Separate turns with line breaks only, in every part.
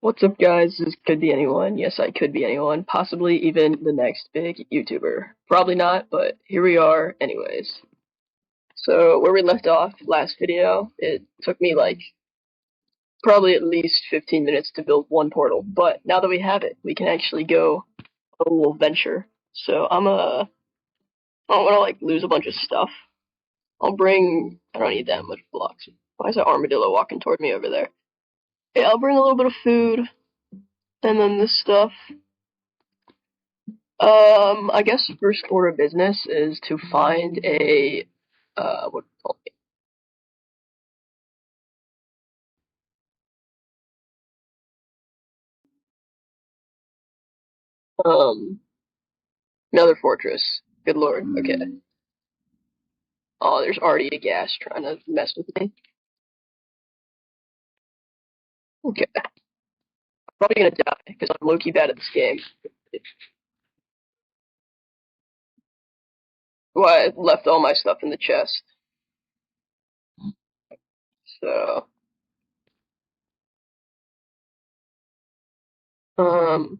What's up, guys? This could be anyone. Yes, I could be anyone. Possibly even the next big YouTuber. Probably not, but here we are anyways. So, where we left off last video, it took me like probably at least 15 minutes to build one portal. But now that we have it, we can actually go on a little venture. So, I don't want to like lose a bunch of stuff. I don't need that much blocks. Why is that armadillo walking toward me over there? Yeah, I'll bring a little bit of food, and then this stuff. I guess first order of business is to find a what do you call it? Another fortress. Good lord. Okay. Oh, there's already a gas trying to mess with me. Okay. I'm probably gonna die because I'm low-key bad at this game. Well, I left all my stuff in the chest. So, um,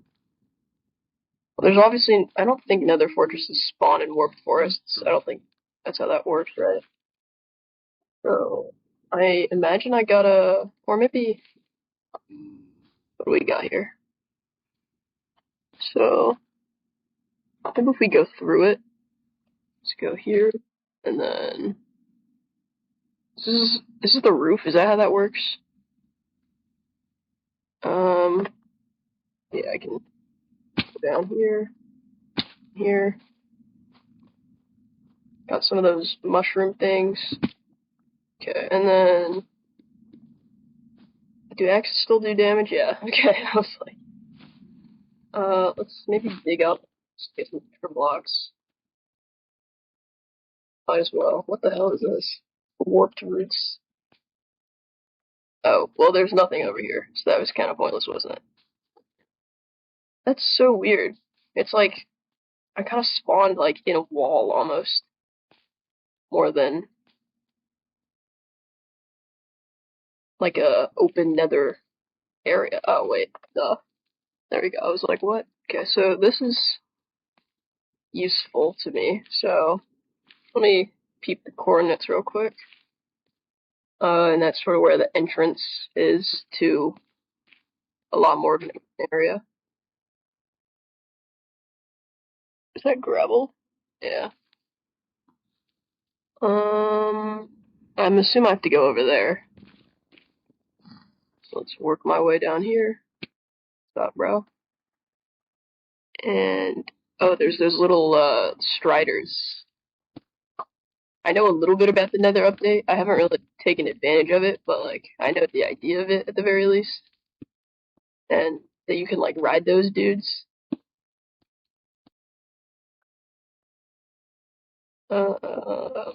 well, there's obviously, I don't think nether fortresses spawn in warped forests. I don't think that's how that works, right? So, I imagine I gotta, or maybe, what do we got here? So, I think if we go through it, let's go here, and then, this is the roof, is that how that works? Um, yeah, I can go down here, here, got some of those mushroom things, okay, and then, do axes still do damage? Yeah, okay, I was like, let's maybe dig up, let's get some extra blocks, might as well, what the hell is this? Warped roots. Oh, well there's nothing over here, so that was kind of pointless, wasn't it? That's so weird. It's like, I kind of spawned like in a wall almost, more than like a open nether area. Oh wait, duh. There we go. I was like, what? Okay, so this is useful to me. So let me peep the coordinates real quick. And that's sort of where the entrance is to a lot more of an area. Is that gravel? Yeah. Um, I'm assuming I have to go over there. So let's work my way down here. Stop, bro. And oh, there's those little striders. I know a little bit about the Nether update. I haven't really taken advantage of it, but like I know the idea of it at the very least, and that you can like ride those dudes. Uh,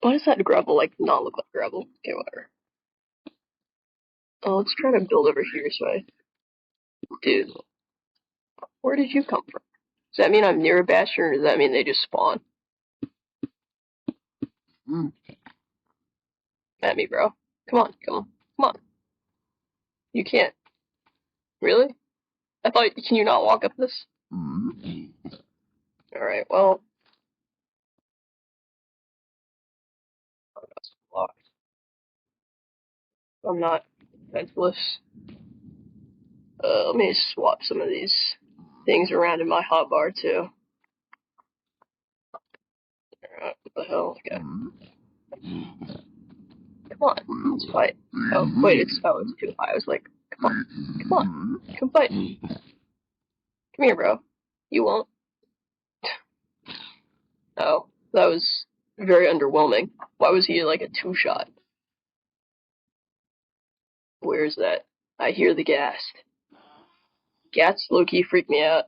why does that gravel like not look like gravel? Okay, whatever. Let's try to build over here. Dude, where did you come from? Does that mean I'm near a bastion, or does that mean they just spawn at me, bro? Come on, come on, come on. You can't. Really? I thought. Can you not walk up this? All right. Well, that's blocked. I'm not defenseless. Let me swap some of these things around in my hotbar too. Alright, what the hell? Okay. Come on, let's fight. Oh, wait, it's too high. I was like, come on, come fight. Come here, bro. You won't. Oh, that was very underwhelming. Why was he like a two-shot? Where is that? I hear the ghast. Gats low-key freak me out.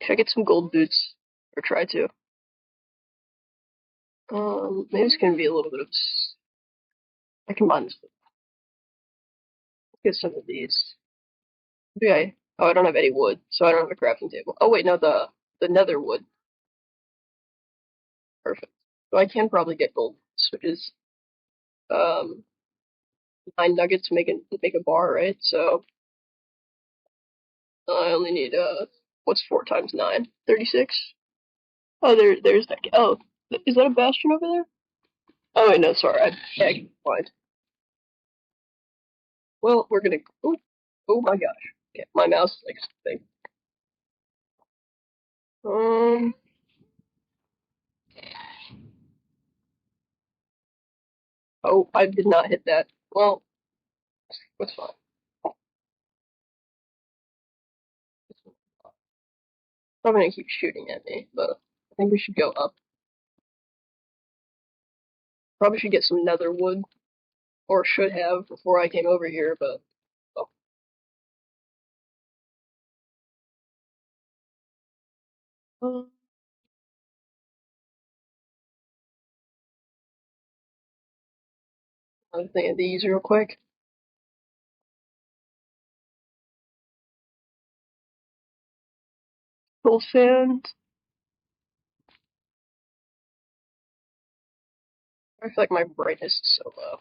Should I get some gold boots? Or try to? Maybe it's gonna be a little bit of. I can mine this. Get some of these. Okay. Oh, I don't have any wood, so I don't have a crafting table. Oh wait, no, the nether wood. Perfect. So I can probably get gold, which is um 9 nuggets to make a bar, right? So I only need what's 4 times 9? 36. Oh, there's that. Oh, is that a bastion over there? Oh wait, no, sorry, I blind. Well, we're gonna. Oh my gosh. Okay, my mouse is like something. Um. Oh, I did not hit that. Well, that's fine. Probably gonna keep shooting at me, but I think we should go up. Probably should get some nether wood, or should have before I came over here, but oh. I'm thinking of these real quick. Full sand. I feel like my brightness is so low.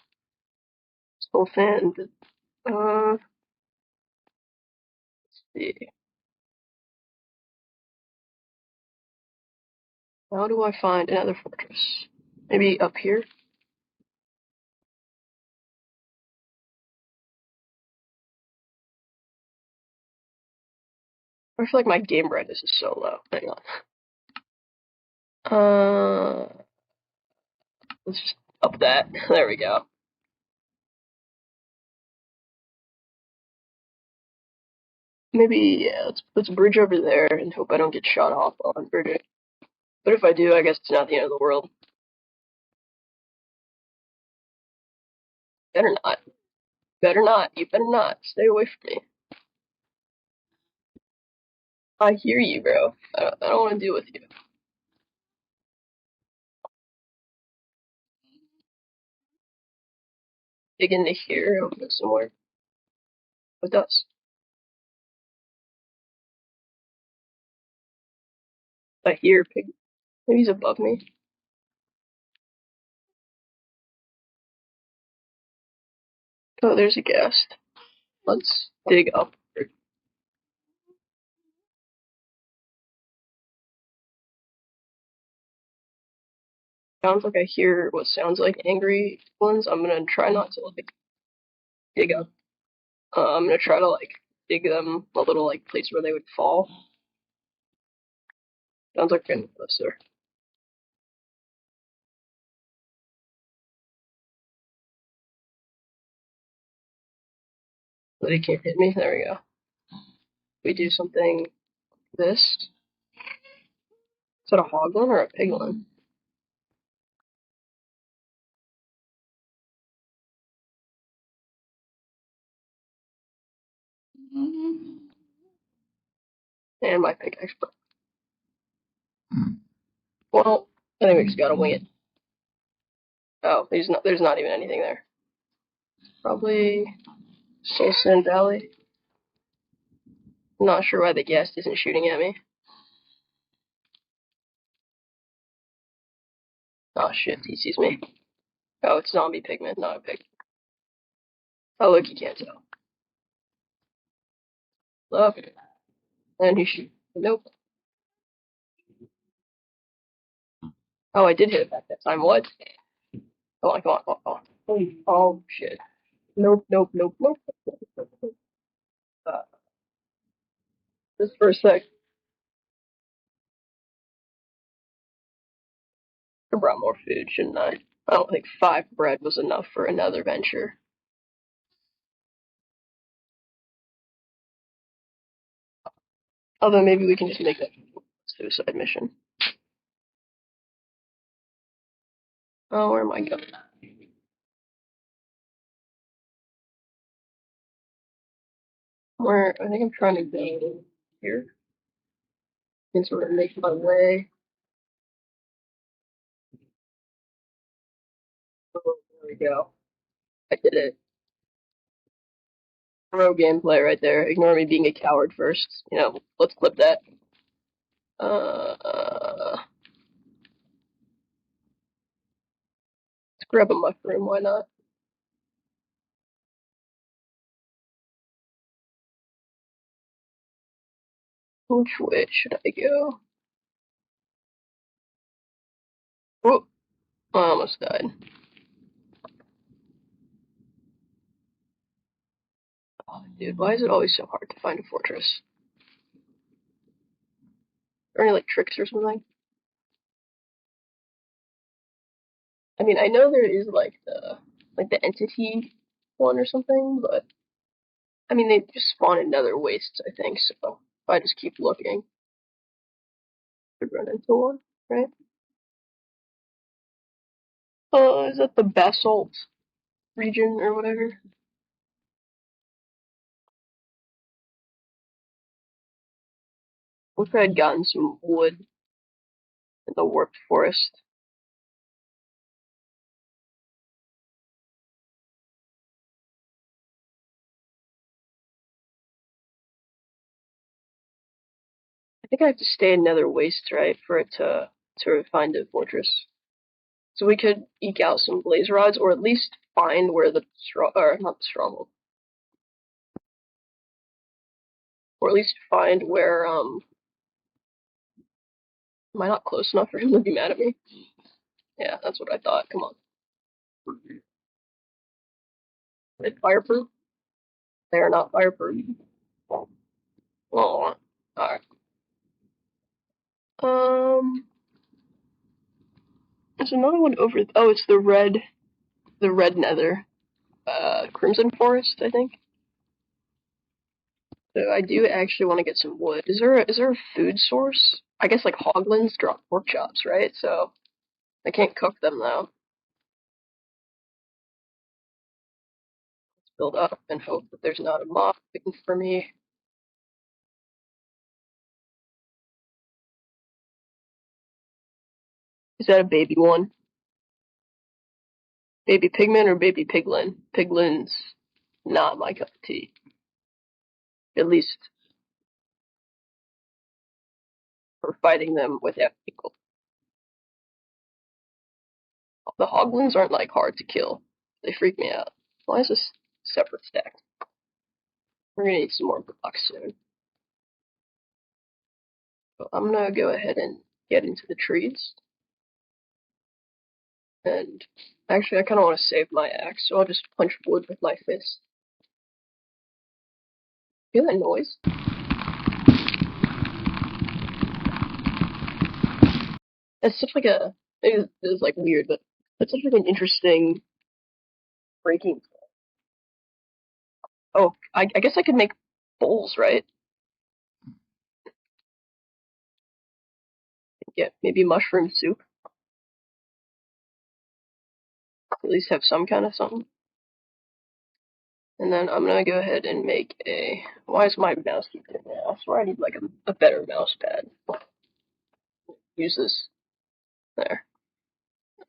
Full sand. Let's see. How do I find another fortress? Maybe up here? I feel like my game brightness is so low. Hang on. Let's just up that. There we go. Maybe, yeah, let's bridge over there and hope I don't get shot off on bridging. But if I do, I guess it's not the end of the world. Better not. Better not. You better not. Stay away from me. I hear you, bro. I don't want to deal with you. Dig into here. I'll go somewhere with us. I hear pig. Maybe he's above me. Oh, there's a ghast. Let's dig up. Sounds like I hear what sounds like angry ones. I'm gonna try not to like dig up. I'm gonna try to like dig them a little like place where they would fall. Sounds like an closer. But he can't hit me. There we go. We do something. This. Is that a hoglin or a piglin? And my pickaxe. Well, I think we just gotta wing it. Oh, there's not even anything there. Probably Soul Sand Valley. I'm not sure why the guest isn't shooting at me. Oh shit, he sees me. Oh, it's zombie pigment, not a pig. Oh look, you can't tell. Look, and he shoot. Nope. Oh, I did hit it back that time. What? Come on, come on, come on. Oh shit. Nope, nope, nope, nope. Uh, just for a sec. I brought more food, shouldn't I? I don't think 5 bread was enough for another venture. Although maybe we can just make that suicide mission. Oh, where am I going? Where I think I'm trying to go here and sort of make my way. Oh, there we go. I did it. Pro gameplay right there. Ignore me being a coward first. You know, let's clip that. Let's grab a mushroom. Why not? Which way should I go? Oh, I almost died. Oh, dude, why is it always so hard to find a fortress? Are there any, like, tricks or something? I mean, I know there is, like the entity one or something, but, I mean, they just spawn in Nether wastes, I think, so if I just keep looking, I could run into one, right? Is that the basalt region or whatever? What if I had gotten some wood in the warped forest? I think I have to stay in Nether wastes, right, for it to find a fortress. So we could eke out some blaze rods, or at least find where the or not the stronghold, or at least find where am I not close enough for him to be mad at me? Yeah, that's what I thought. Come on, are they fireproof? They are not fireproof. Oh, all right. There's another one over. Oh, it's the red Nether, Crimson Forest, I think. So I do actually want to get some wood. Is there a food source? I guess like hoglins drop pork chops, right? So I can't cook them though. Let's build up and hope that there's not a mob waiting for me. Is that a baby one? Baby pigman or baby piglin? Piglin's not my cup of tea. At least for fighting them without people. The hoglins aren't like hard to kill. They freak me out. Why is this separate stack? We're gonna need some more blocks soon. So I'm gonna go ahead and get into the trees. And actually, I kind of want to save my axe, so I'll just punch wood with my fist. Feel that noise? It's such like a. It's like weird, but it's such like an interesting breaking. Oh, I guess I could make bowls, right? Yeah, maybe mushroom soup. At least have some kind of something. And then I'm gonna go ahead and make a. Why is my mouse keep doing that? I swear I need like a better mouse pad. Use this there.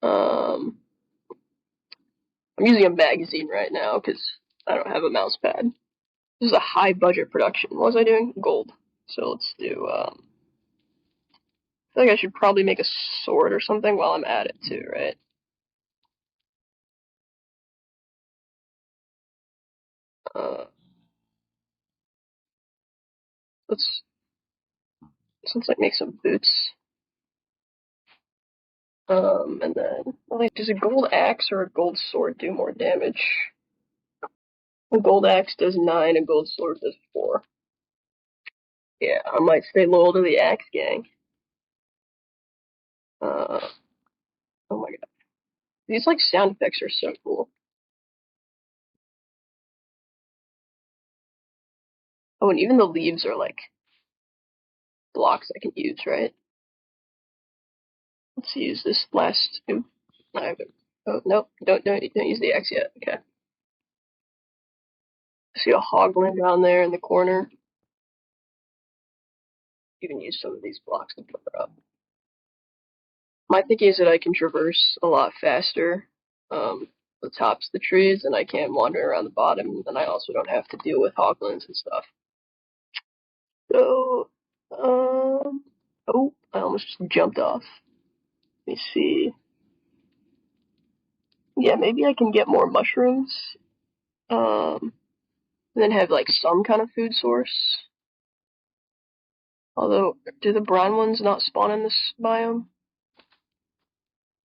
I'm using a magazine right now because I don't have a mouse pad. This is a high budget production. What was I doing? Gold. So let's do. I feel like I should probably make a sword or something while I'm at it too, right? Uh, let's like make some boots. And then like, does a gold axe or a gold sword do more damage? A gold axe does 9, a gold sword does 4. Yeah, I might stay loyal to the axe gang. Uh, oh my god, these like sound effects are so cool. Oh, and even the leaves are like blocks I can use, right? Let's use this last. Ooh, I haven't. Oh no, don't use the axe yet. Okay. I see a hoglin down there in the corner. You can use some of these blocks to put her up. My thinking is that I can traverse a lot faster the tops of the trees, and I can't wander around the bottom, and I also don't have to deal with hoglins and stuff. So, oh, I almost just jumped off. Let me see. Yeah, maybe I can get more mushrooms, and then have like some kind of food source. Although, do the brown ones not spawn in this biome?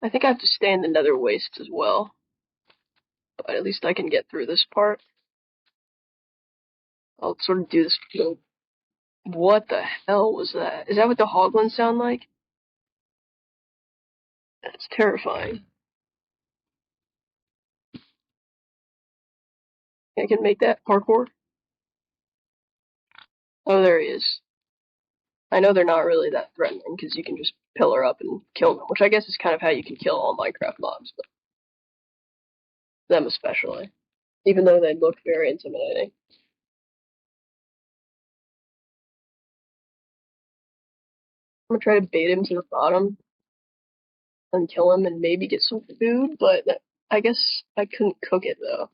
I think I have to stay in the nether wastes as well. But at least I can get through this part. I'll sort of do this. What the hell was that? Is that what the hoglins sound like? That's terrifying. I can make that parkour. Oh, there he is. I know they're not really that threatening because you can just pillar up and kill them, which I guess is kind of how you can kill all Minecraft mobs, but them especially. Even though they look very intimidating. I'm gonna try to bait him to the bottom and kill him and maybe get some food, but I guess I couldn't cook it though.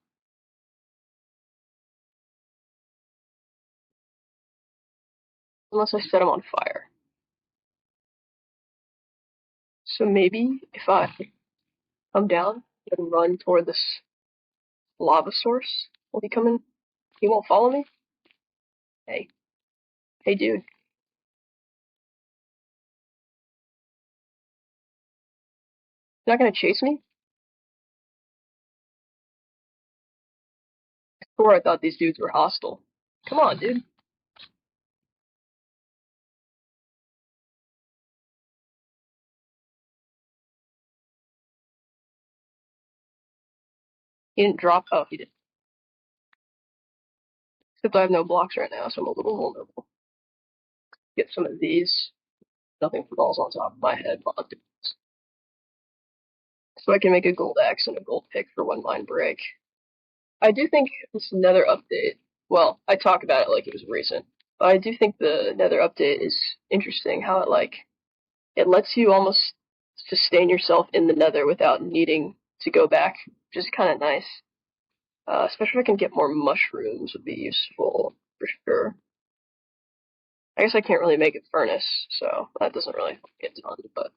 Unless I set him on fire. So maybe if I come down and run toward this lava source, will he come in? He won't follow me? Hey. Hey dude. You're not gonna chase me? Before I thought these dudes were hostile. Come on, dude. He didn't drop. Oh, he did. Except I have no blocks right now, so I'm a little vulnerable. Get some of these. Nothing falls on top of my head while I'm doing this. So I can make a gold axe and a gold pick for when mine break. I do think this Nether update, well, I talk about it like it was recent, but I do think the Nether update is interesting. How it lets you almost sustain yourself in the Nether without needing to go back, which is kind of nice. Especially if I can get more mushrooms would be useful for sure. I guess I can't really make a furnace, so that doesn't really help me a ton, but.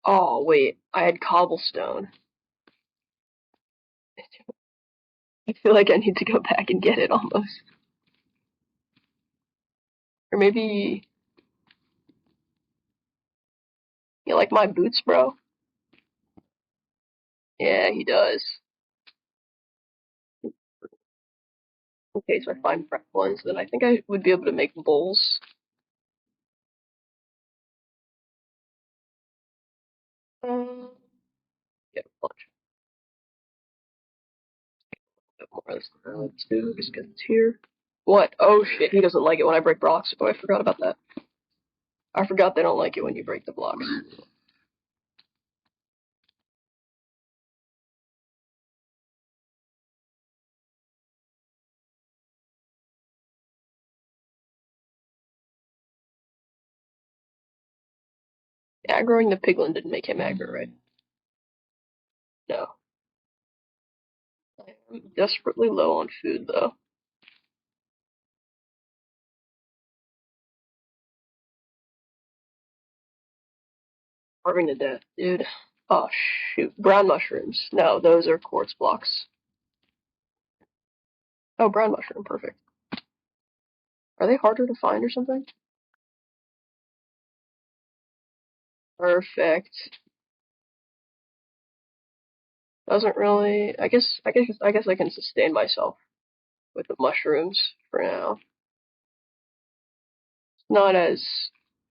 Oh, wait, I had cobblestone. I feel like I need to go back and get it almost. Or maybe. You like my boots, bro? Yeah, he does. Okay, so I find prep ones, then I think I would be able to make bowls. Get a bunch more of this too, just because it's here. What? Oh shit, he doesn't like it when I break blocks. Oh, I forgot about that. I forgot they don't like it when you break the blocks. Aggroing the piglin didn't make him aggro, right? No. I'm desperately low on food, though. Starving to death, dude. Oh, shoot. Brown mushrooms. No, those are quartz blocks. Oh, brown mushroom. Perfect. Are they harder to find or something? Perfect. Doesn't really. I guess I can sustain myself with the mushrooms for now. Not as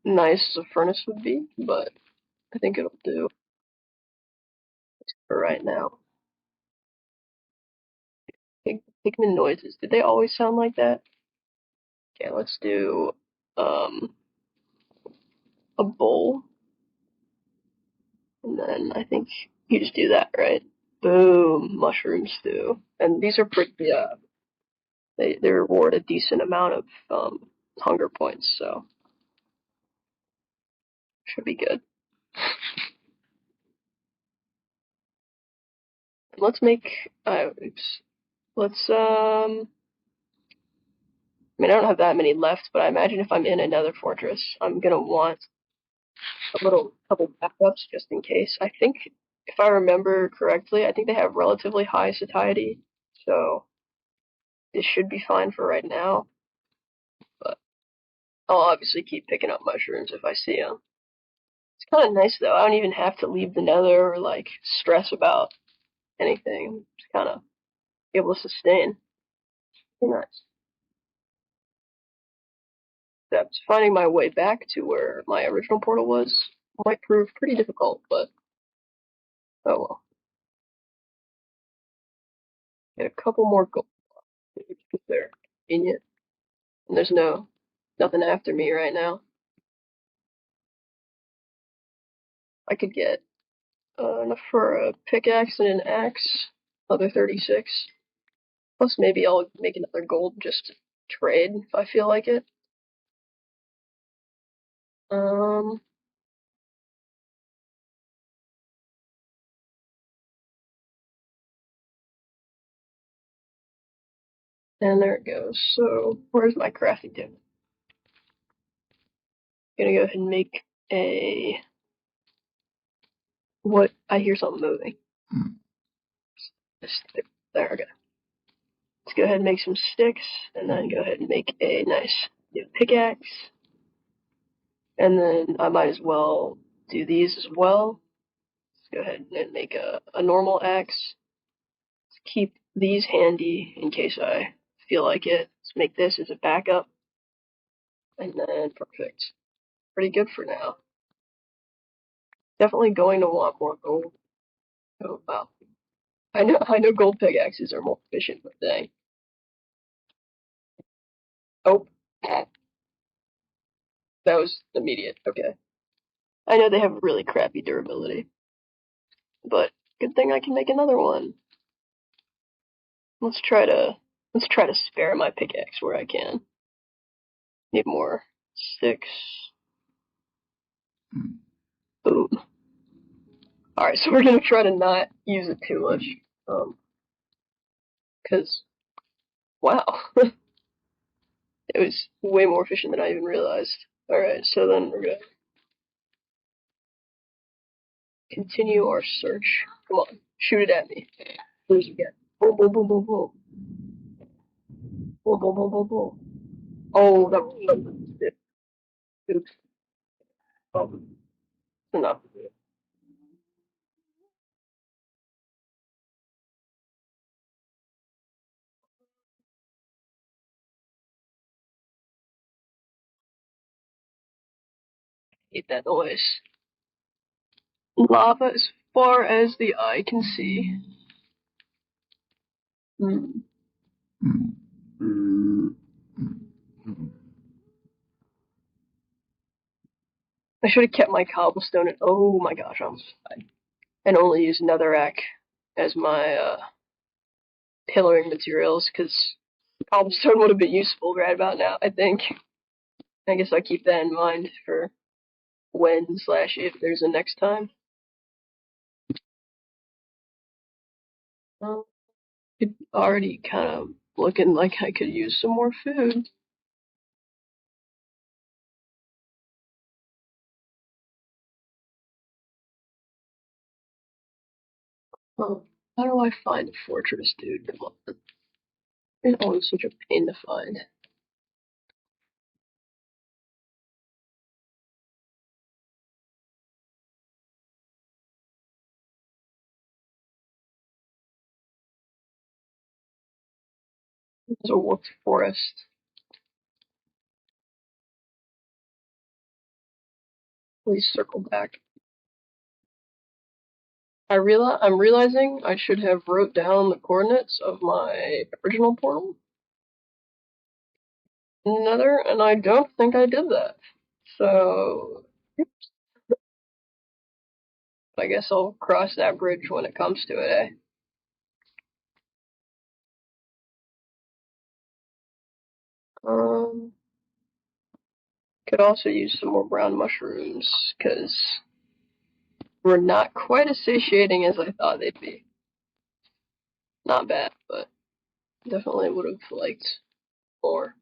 nice as a furnace would be, but I think it'll do for right now. Pigman noises. Did they always sound like that? Okay, let's do um a bowl, and then I think you just do that, right? Boom, mushroom stew. And these are pretty. They reward a decent amount of hunger points, so should be good. Let's make. Oops. Let's I mean, I don't have that many left, but I imagine if I'm in another fortress, I'm gonna want a little couple backups just in case. I think, if I remember correctly, I think they have relatively high satiety, so this should be fine for right now. But I'll obviously keep picking up mushrooms if I see them. It's kind of nice though. I don't even have to leave the Nether or like stress about anything. Just kind of able to sustain. Pretty nice. Except finding my way back to where my original portal was might prove pretty difficult, but oh well. Get a couple more gold because they're convenient. And there's nothing after me right now. I could get enough for a pickaxe and an axe, another 36. Plus maybe I'll make another gold just to trade if I feel like it. Um, and there it goes. So where's my crafting table? Gonna go ahead and make a what? I hear something moving. There we go. Let's go ahead and make some sticks, and then go ahead and make a nice new pickaxe. And then I might as well do these as well. Let's go ahead and make a normal axe. Let's keep these handy in case I feel like it. Let's make this as a backup. And then perfect. Pretty good for now. Definitely going to want more gold. Oh wow. I know gold pickaxes are more efficient, but dang. Oh, that was immediate. Okay. I know they have really crappy durability, but good thing I can make another one. Let's try to spare my pickaxe where I can. Need more sticks. Boom. Alright, so we're gonna try to not use it too much. Cause wow. It was way more efficient than I even realized. Alright, so then we're gonna continue our search. Come on, shoot it at me. Where's it get? Boom, boom, boom, boom, boom. Boom, boom, boom, boom, boom. Oh, that was it. Oops. Oh, enough. Hate that noise. Lava as far as the eye can see. Hmm. I should have kept my cobblestone and oh my gosh, and only use netherrack as my pillaring materials because cobblestone would have been useful right about now. I think. I guess I'll keep that in mind for when slash if there's a next time. It already kind of looking like I could use some more food. Oh, how do I find a fortress, dude? Come on. It's always such a pain to find. It's a wolf forest. Please circle back. I'm realizing I should have wrote down the coordinates of my original portal in Nether, and I don't think I did that. So I guess I'll cross that bridge when it comes to it, eh? Um, could also use some more brown mushrooms, because we're not quite as satiating as I thought they'd be. Not bad, but definitely would have liked more.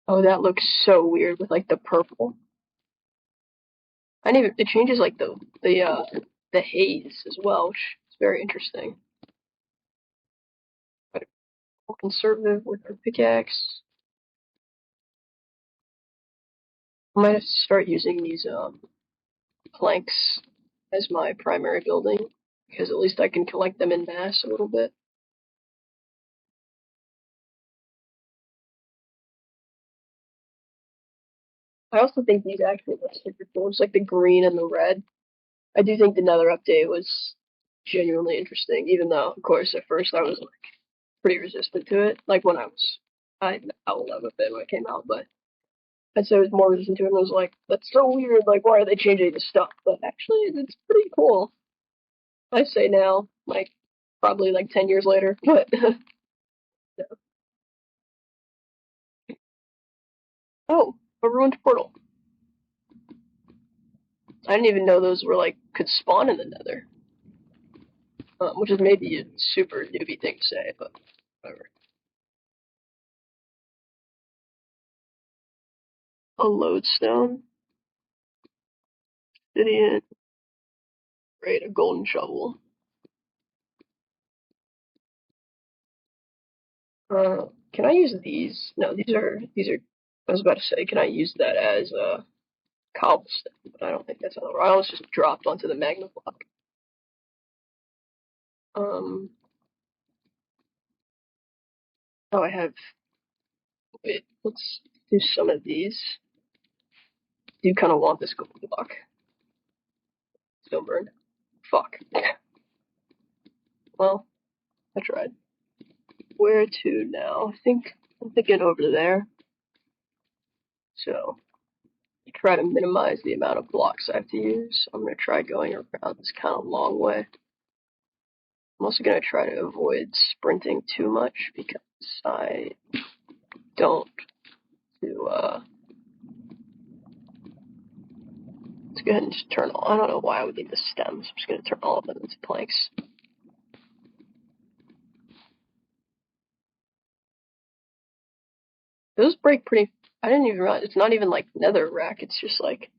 Oh, that looks so weird with like the purple. I didn't even, it changes like the haze as well, which is very interesting. more conservative with our pickaxe. I might have to start using these planks as my primary building, because at least I can collect them in mass a little bit. I also think these actually look super cool. It's like the green and the red. I do think the Nether update was genuinely interesting, even though, of course, at first I was like pretty resistant to it. Like when I will love it when it came out, but I'd say I was more resistant to it and I was like, that's so weird, like why are they changing this stuff? But actually, it's pretty cool. I say now, like probably like 10 years later, but oh, a ruined portal. I didn't even know those were like could spawn in the Nether, which is maybe a super newbie thing to say, but whatever. A lodestone, obsidian, great, a golden shovel. Can I use these? No, these are. I was about to say, can I use that as cobblestone? But I don't think that's how. I almost just dropped onto the magma block. Um. Oh, I have. Wait, let's do some of these. Do kind of want this golden block. Still burn. Fuck. Well, I tried. Where to now? I think I'm thinking over there. So try to minimize the amount of blocks I have to use. I'm gonna try going around this kind of long way. I'm also gonna try to avoid sprinting too much because I don't do let's go ahead and just turn all I don't know why I would need the stems. I'm just gonna turn all of them into planks. Those break pretty I didn't even realize it's not even like nether rack, it's just like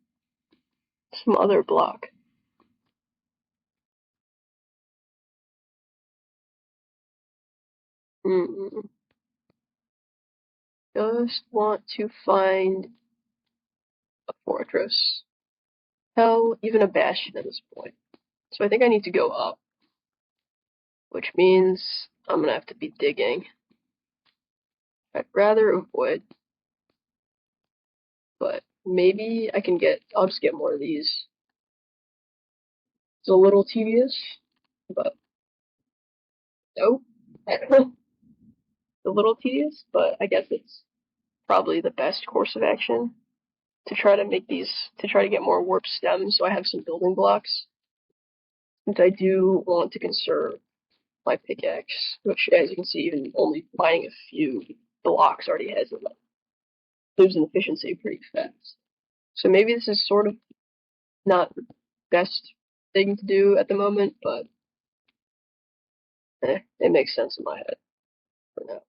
some other block. Mm-mm. Just want to find a fortress. Hell, even a bastion at this point. So I think I need to go up, which means I'm gonna have to be digging. I'd rather avoid, but maybe I can get, I'll just get more of these. It's a little tedious, but no. a little tedious, but I guess it's probably the best course of action to try to make these, to try to get more warp stems so I have some building blocks. Since I do want to conserve my pickaxe, which as you can see, even only mining a few blocks already has it. Losing efficiency pretty fast. So maybe this is sort of not the best thing to do at the moment, but it makes sense in my head for now.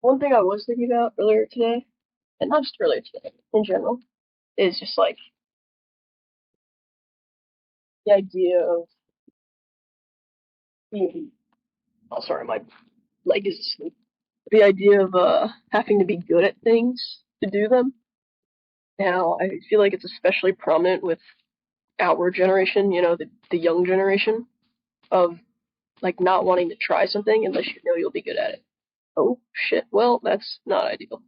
One thing I was thinking about earlier today, and not just earlier today, in general, is just like the idea of being. Oh, sorry, my leg is asleep. The idea of having to be good at things to do them. Now, I feel like it's especially prominent with our generation, you know, the young generation, of like not wanting to try something unless you know you'll be good at it. Oh shit. Well, that's not ideal.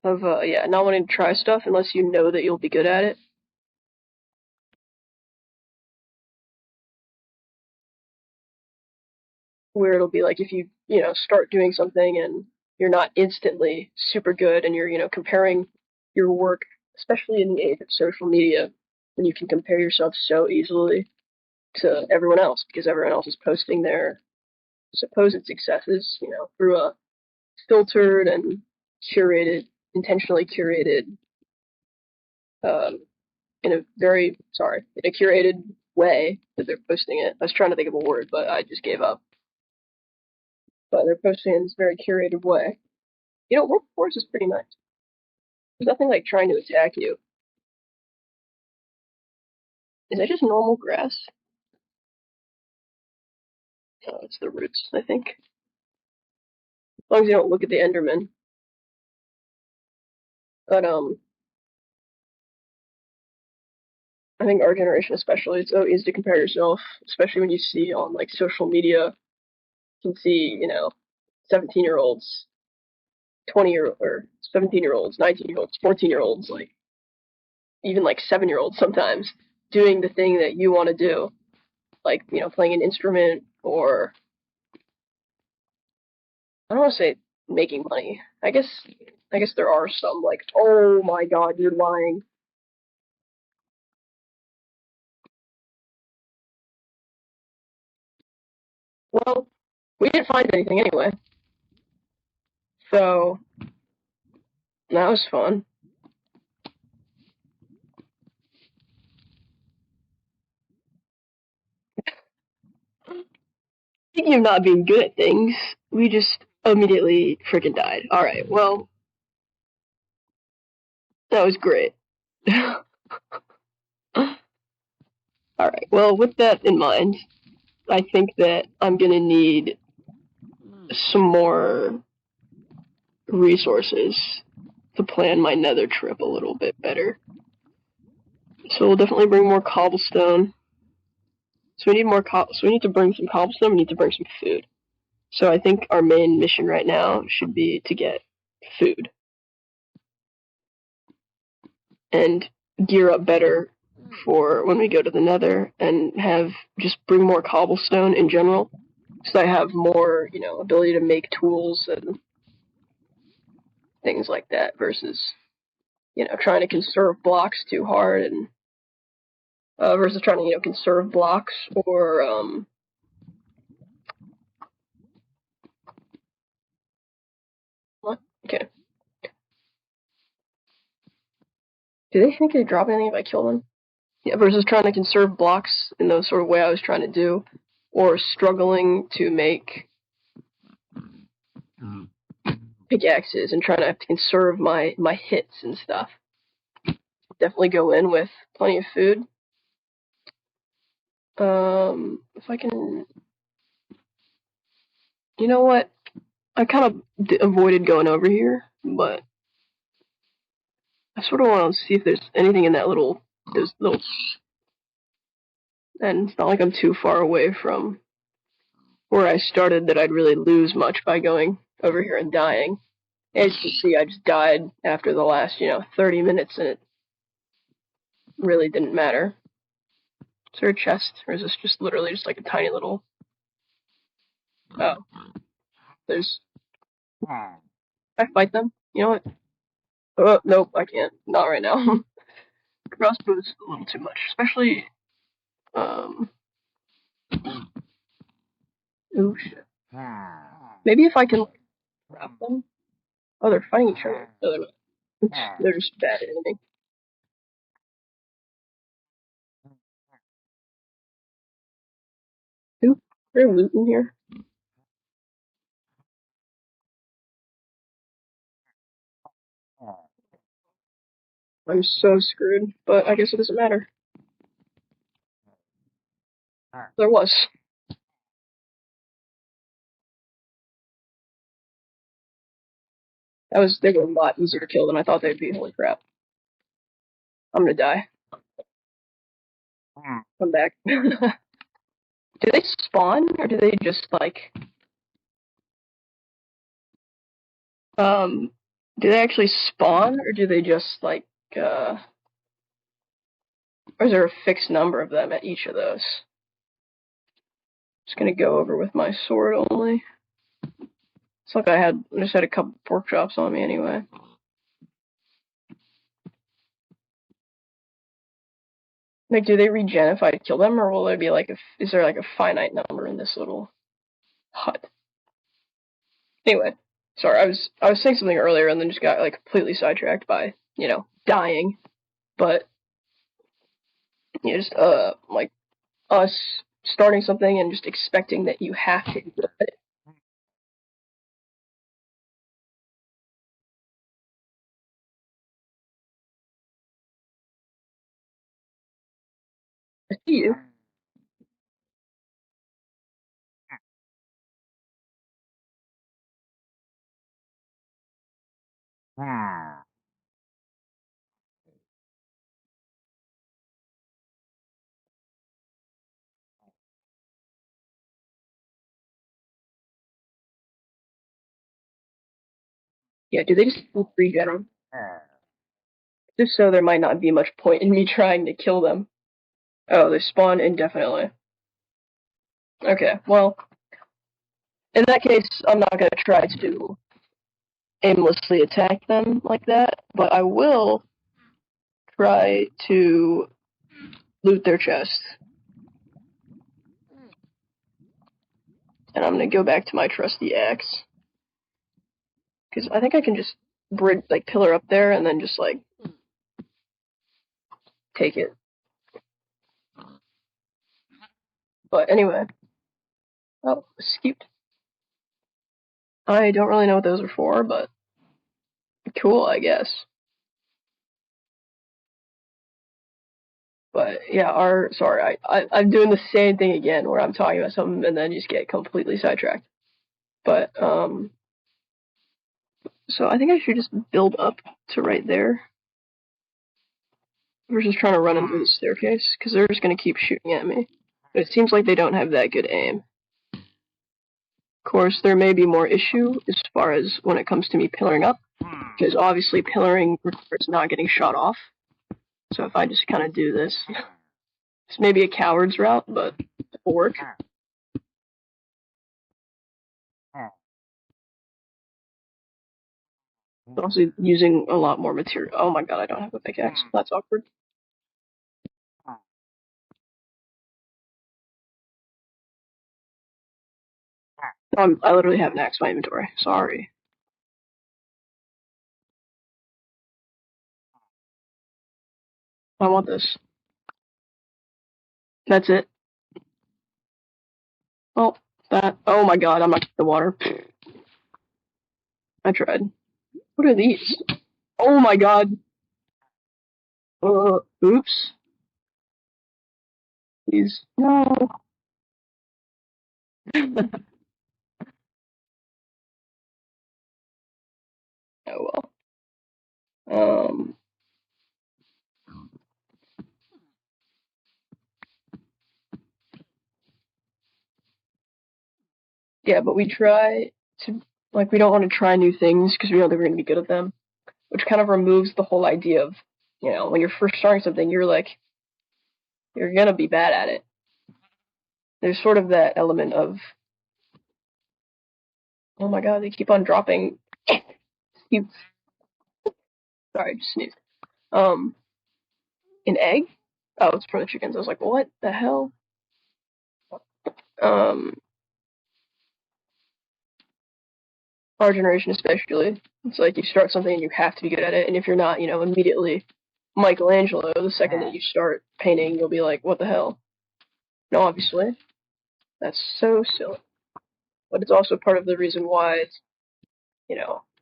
Of yeah, not wanting to try stuff unless you know that you'll be good at it. Where it'll be like if you know start doing something and you're not instantly super good and you're comparing your work, especially in the age of social media, when you can compare yourself so easily to everyone else because everyone else is posting their supposed successes, through a filtered and curated, intentionally curated, um, in a very sorry, in a curated way that they're posting it. I was trying to think of a word, but I just gave up. But they're posting it in this very curated way. Workforce is pretty nice. There's nothing like trying to attack you. Is that just normal grass? Oh, it's the roots, I think. As long as you don't look at the Enderman. But, I think our generation especially, it's so easy to compare yourself, especially when you see on, like, social media, you can see, 17-year-olds, or 17-year-olds, 19-year-olds, 14-year-olds, like, even, like, 7-year-olds sometimes, doing the thing that you want to do. Like, playing an instrument, or, I don't want to say making money. I guess there are some, like, oh my god, you're lying. Well, we didn't find anything anyway, so that was fun. Speaking of not being good at things, we just immediately freaking died. Alright, well, that was great. Alright, well, with that in mind, I think that I'm gonna need some more resources to plan my nether trip a little bit better. So we'll definitely bring more cobblestone. So we need so we need to bring some cobblestone, we need to bring some food. So I think our main mission right now should be to get food. And gear up better for when we go to the nether, and just bring more cobblestone in general. So I have more, ability to make tools and things like that versus, trying to conserve blocks too hard, and versus trying to, conserve blocks, or, what? Okay. Do they think they drop anything if I kill them? Yeah, versus trying to conserve blocks in the sort of way I was trying to do, or struggling to make pickaxes and trying to have to conserve my hits and stuff. Definitely go in with plenty of food. If I can, you know what? I kind of avoided going over here, but I sort of want to see if there's anything in those little, and it's not like I'm too far away from where I started that I'd really lose much by going over here and dying. As you can see, I just died after the last, 30 minutes, and it really didn't matter. Is there a chest, or is this just literally just like a tiny little... Oh, there's... Can I fight them? You know what? Oh, nope, I can't. Not right now. Crossbow's a little too much, especially, um... ooh, shit. Maybe if I can, like, grab them? Oh, they're fighting each other. No, they're not. Oops, they're just bad at anything. Ooh, is there loot in here? I'm so screwed, but I guess it doesn't matter. There was. They were a lot easier to kill than I thought they'd be. Holy crap. I'm gonna die. Come back. Do they spawn, or do they just, like, um, do they actually spawn, or do they just, like, or is there a fixed number of them at each of those? Just gonna go over with my sword only. It's like I just had a couple pork chops on me anyway. Like, do they regen if I kill them, or will there be like is there like a finite number in this little hut? Anyway, sorry, I was saying something earlier and then just got like completely sidetracked by, dying. But just like us starting something and just expecting that you have to do it. see you. Yeah, do they just regen them? Just so there might not be much point in me trying to kill them. Oh, they spawn indefinitely. Okay, well, in that case, I'm not gonna try to aimlessly attack them like that, but I will try to loot their chest. And I'm gonna go back to my trusty axe. Because I think I can just pillar up there and then just, like, take it. But anyway. Oh, escaped. I don't really know what those are for, but cool, I guess. But yeah, I'm doing the same thing again where I'm talking about something and then just get completely sidetracked. But, so I think I should just build up to right there versus trying to run into the staircase, because they're just going to keep shooting at me. But it seems like they don't have that good aim. Of course, there may be more issue as far as when it comes to me pillaring up, because obviously pillaring requires not getting shot off. So if I just kind of do this, it's maybe a coward's route, but it will work. Also using a lot more material. Oh my god, I don't have a pickaxe. That's awkward. I literally have an axe in my inventory. Sorry. I want this. That's it. Oh, that. Oh my god, I'm not in the water. I tried. What are these? Oh my god. Oops. Please. No. Oh well. Yeah, but we try to, like, we don't want to try new things because we know that we're going to be good at them, which kind of removes the whole idea of, when you're first starting something, you're going to be bad at it. There's sort of that element of, oh my god, they keep on dropping. Sorry, I just sneezed. An egg? Oh, it's for the chickens. I was like, what the hell? Um, our generation especially. It's like you start something and you have to be good at it, and if you're not, immediately Michelangelo, the second that you start painting, you'll be like, what the hell? No, obviously. That's so silly. But it's also part of the reason why it's,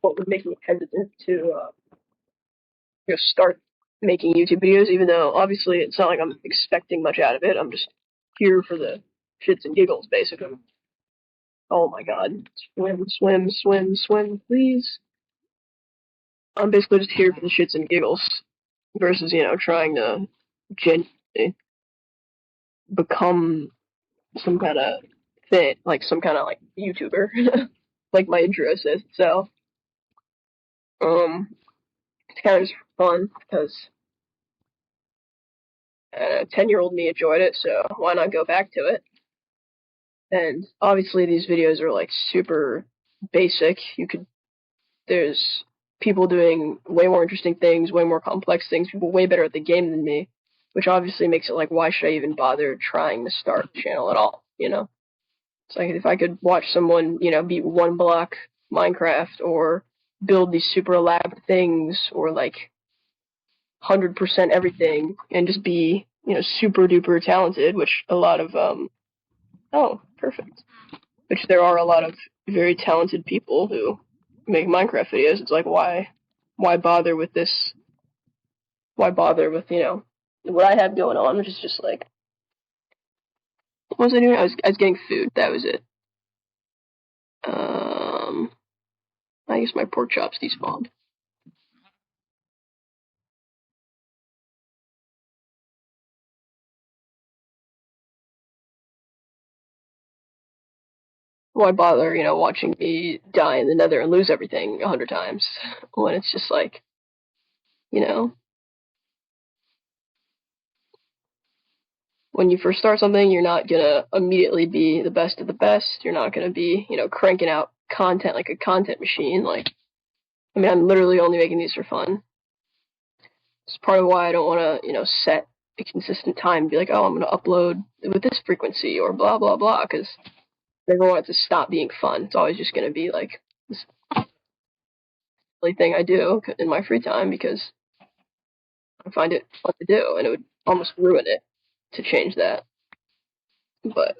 what would make me hesitant to start making YouTube videos, even though obviously it's not like I'm expecting much out of it. I'm just here for the shits and giggles, basically. Oh my god. Swim, swim, swim, swim, please. I'm basically just here for the shits and giggles versus, trying to genuinely become some kind of thing, like some kind of like YouTuber, like my intro says. So, it's kind of just fun because 10-year-old me enjoyed it, so why not go back to it? And obviously these videos are like super basic. There's people doing way more interesting things, way more complex things, people way better at the game than me, which obviously makes it like, why should I even bother trying to start a channel at all, It's like, if I could watch someone, beat one block Minecraft, or build these super elaborate things, or like 100% everything, and just be, super duper talented, which a lot of, oh, perfect. Which there are a lot of very talented people who make Minecraft videos. It's like, why bother with this? Why bother with, what I have going on, which is just like What was I doing? I was getting food. That was it. I guess my pork chops despawned. Why bother, watching me die in the Nether and lose everything 100 times when it's just like, you know, when you first start something, you're not gonna immediately be the best of the best. You're not gonna be, cranking out content like a content machine. Like, I mean, I'm literally only making these for fun. It's part of why I don't want to, set a consistent time and be like, oh, I'm gonna upload with this frequency or blah blah blah, because I never want it to stop being fun. It's always just gonna be like this silly thing I do in my free time because I find it fun to do, and it would almost ruin it to change that. But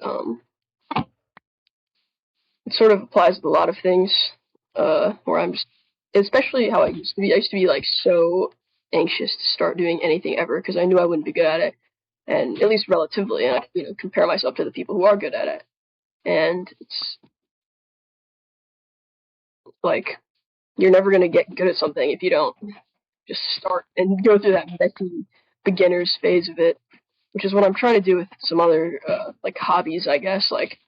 it sort of applies to a lot of things, where I'm just, especially how I used to be. I used to be like so anxious to start doing anything ever because I knew I wouldn't be good at it, and at least relatively, and I, compare myself to the people who are good at it, and it's like you're never gonna get good at something if you don't just start and go through that messy beginner's phase of it, which is what I'm trying to do with some other like hobbies, I guess. Like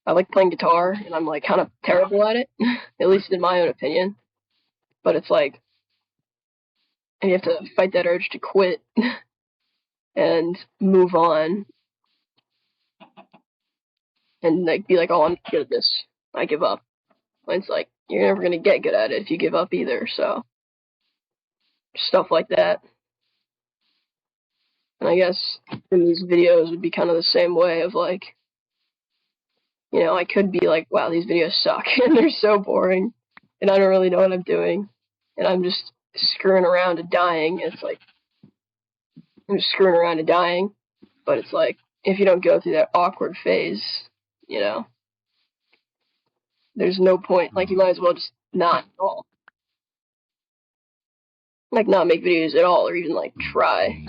I like playing guitar, and I'm like kind of terrible at it, at least in my own opinion. But it's like you have to fight that urge to quit and move on, and like be like, oh, I'm good at this. I give up. And it's like you're never gonna get good at it if you give up either. So stuff like that. And I guess in these videos would be kind of the same way of like, I could be like, wow, these videos suck and they're so boring and I don't really know what I'm doing and I'm just screwing around and dying. And it's like, I'm just screwing around and dying. But it's like, if you don't go through that awkward phase, there's no point. Like, you might as well just not at all. Like, not make videos at all or even like try.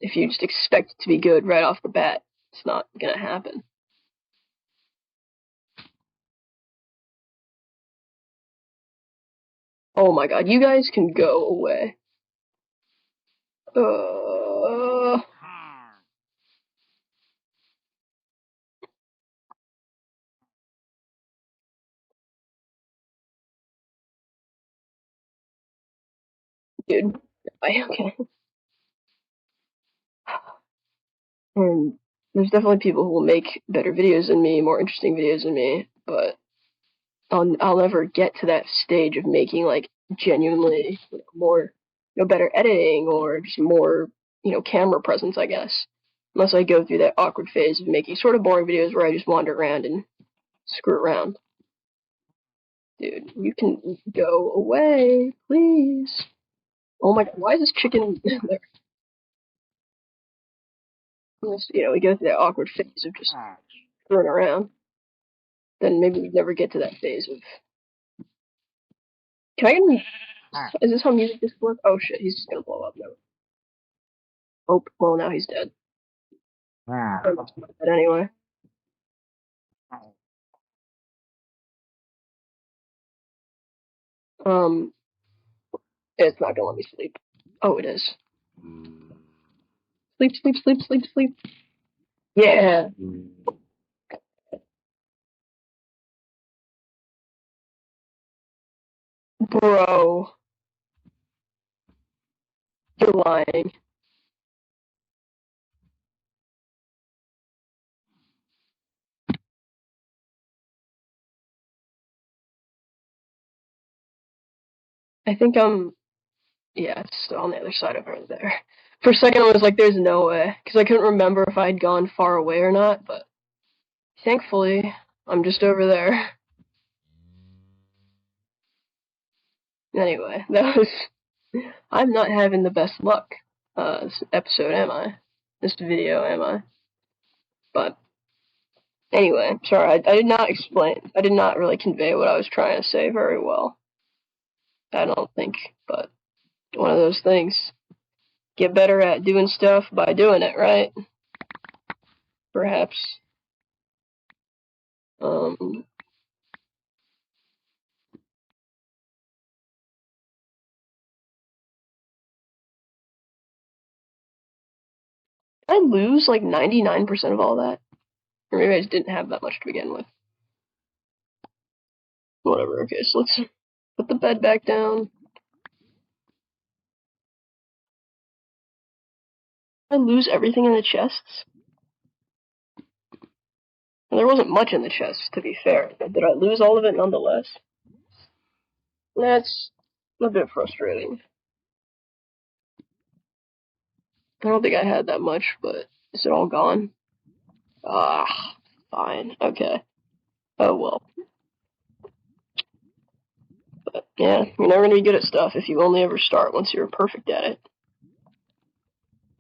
If you just expect it to be good right off the bat, it's not gonna happen. Oh my god, you guys can go away. Dude, okay. And there's definitely people who will make better videos than me, more interesting videos than me, but I'll never get to that stage of making like genuinely more, better editing or just more, camera presence, I guess. Unless I go through that awkward phase of making sort of boring videos where I just wander around and screw around. Dude, you can go away, please. Oh my god, why is this chicken there? We go through that awkward phase of just screwing around. Then maybe we'd never get to that phase of. Can I get? Is this how music disc works? Oh shit, he's just gonna blow up now. Oh, well now he's dead. But anyway, um, it's not gonna let me sleep. Oh, it is. Sleep, sleep, sleep, sleep, sleep. Yeah, bro, you're lying. I think I'm. Yeah, it's still on the other side over there. For a second, I was like, "There's no way," because I couldn't remember if I'd gone far away or not. But thankfully, I'm just over there. Anyway, that was. I'm not having the best luck. This episode, am I? This video, am I? But anyway, sorry, I did not explain. I did not really convey what I was trying to say very well. I don't think, but one of those things. Get better at doing stuff by doing it, right? perhaps. I lose like 99% of all that? Or maybe I just didn't have that much to begin with. Whatever, okay, so let's put the bed back down. I lose everything in the chests? Well, there wasn't much in the chests, to be fair, but did I lose all of it nonetheless? That's a bit frustrating. I don't think I had that much, but is it all gone? Ah, fine, okay. Oh well. But yeah, you're never gonna be good at stuff if you only ever start once you're perfect at it.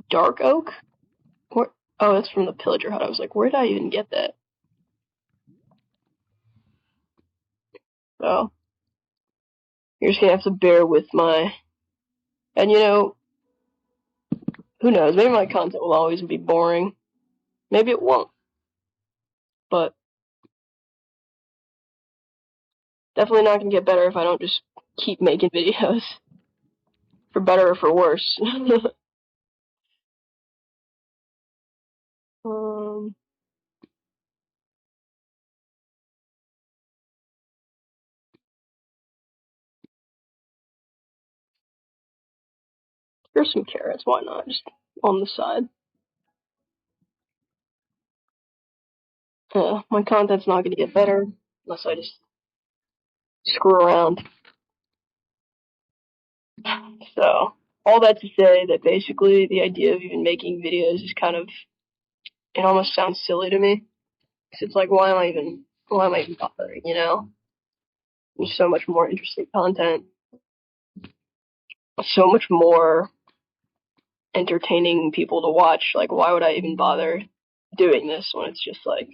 Dark oak? What? Oh, that's from the pillager hut. I was like, where did I even get that? Oh. You're just gonna have to bear with my... And you know, who knows, maybe my content will always be boring. Maybe it won't. But definitely not gonna get better if I don't just keep making videos. For better or for worse. um, here's some carrots, why not? Just on the side. My content's not gonna get better unless I just screw around. So, all that to say that basically the idea of even making videos is kind of, it almost sounds silly to me. Cause it's like, why am I even bothering, you know? There's so much more interesting content, so much more entertaining people to watch. Like, why would I even bother doing this when it's just like,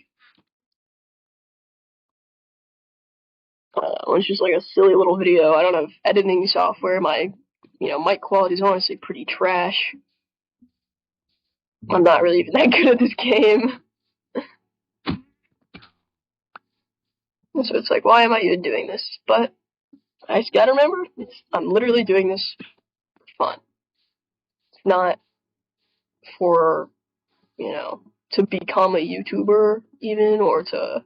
when it's just like a silly little video. I don't have editing software. My, mic quality is honestly pretty trash. I'm not really even that good at this game. So it's like, why am I even doing this? But I just gotta remember, I'm literally doing this for fun. It's not for, to become a YouTuber even, or to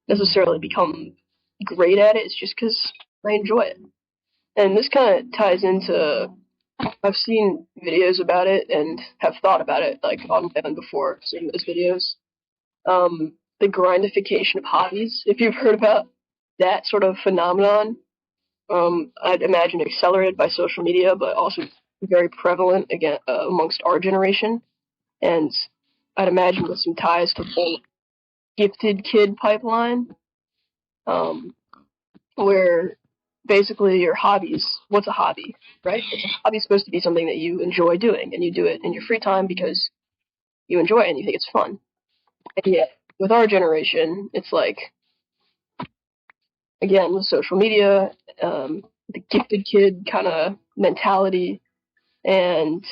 necessarily become great at it. It's just because I enjoy it. And this kind of ties into, I've seen videos about it and have thought about it, like, on my own before seeing those videos. The grindification of hobbies, if you've heard about that sort of phenomenon. I'd imagine accelerated by social media, but also very prevalent again amongst our generation. And I'd imagine with some ties to the gifted kid pipeline, um, where basically your hobbies. What's a hobby, right? A hobby's supposed to be something that you enjoy doing, and you do it in your free time because you enjoy it and you think it's fun. And yet, with our generation, it's like, again, with social media, the gifted kid kind of mentality, and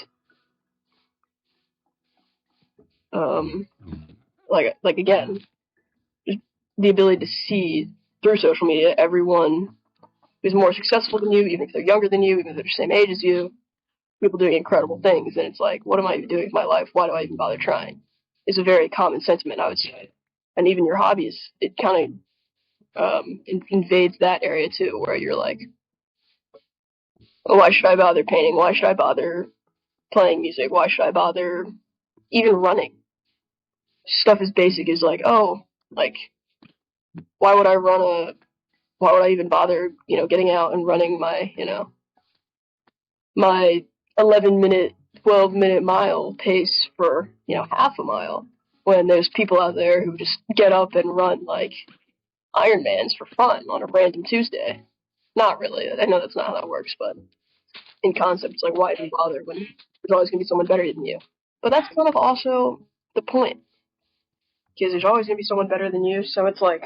like again, the ability to see through social media everyone who's more successful than you, even if they're younger than you, even if they're the same age as you, people doing incredible things, and it's like, what am I even doing with my life? Why do I even bother trying? Is a very common sentiment, I would say. And even your hobbies, it kind of invades that area too, where you're like, oh, why should I bother painting? Why should I bother playing music? Why should I bother even running? Stuff as basic as like, oh, like, why would I run why would I even bother, getting out and running my 11-minute, 12-minute mile pace for, half a mile when there's people out there who just get up and run like Ironmans for fun on a random Tuesday. Not really. I know that's not how that works, but in concept, it's like, why even bother when there's always going to be someone better than you? But that's kind of also the point, because there's always going to be someone better than you, so it's like,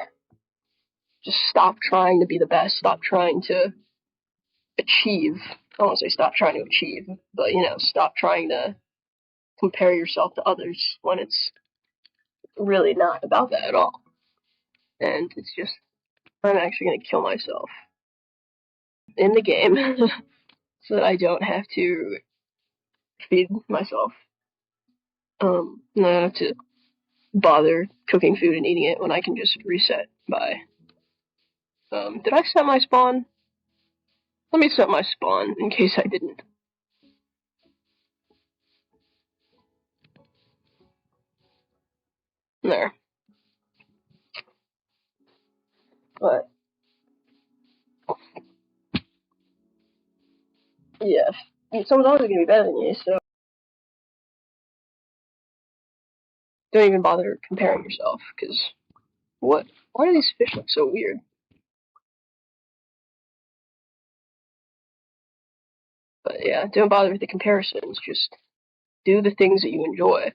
just stop trying to be the best, stop trying to achieve. I don't want to say stop trying to achieve, but stop trying to compare yourself to others when it's really not about that at all. And it's just, I'm actually going to kill myself in the game so that I don't have to feed myself. And I don't have to bother cooking food and eating it when I can just reset by. Did I set my spawn? Let me set my spawn in case I didn't. There. But, yeah. Someone's always going to be better than you, so don't even bother comparing yourself, because what? Why do these fish look so weird? But yeah, don't bother with the comparisons. Just do the things that you enjoy,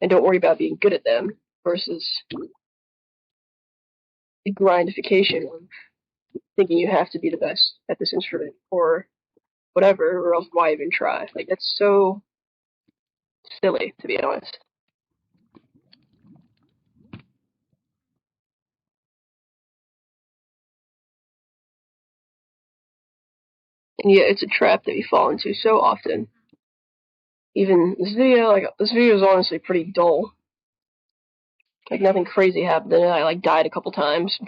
and don't worry about being good at them versus the grindification of thinking you have to be the best at this instrument or whatever, or else why even try? Like, that's so silly, to be honest. And yet, it's a trap that we fall into so often. Even this video, this video is honestly pretty dull. Like, nothing crazy happened in it. I, died a couple times.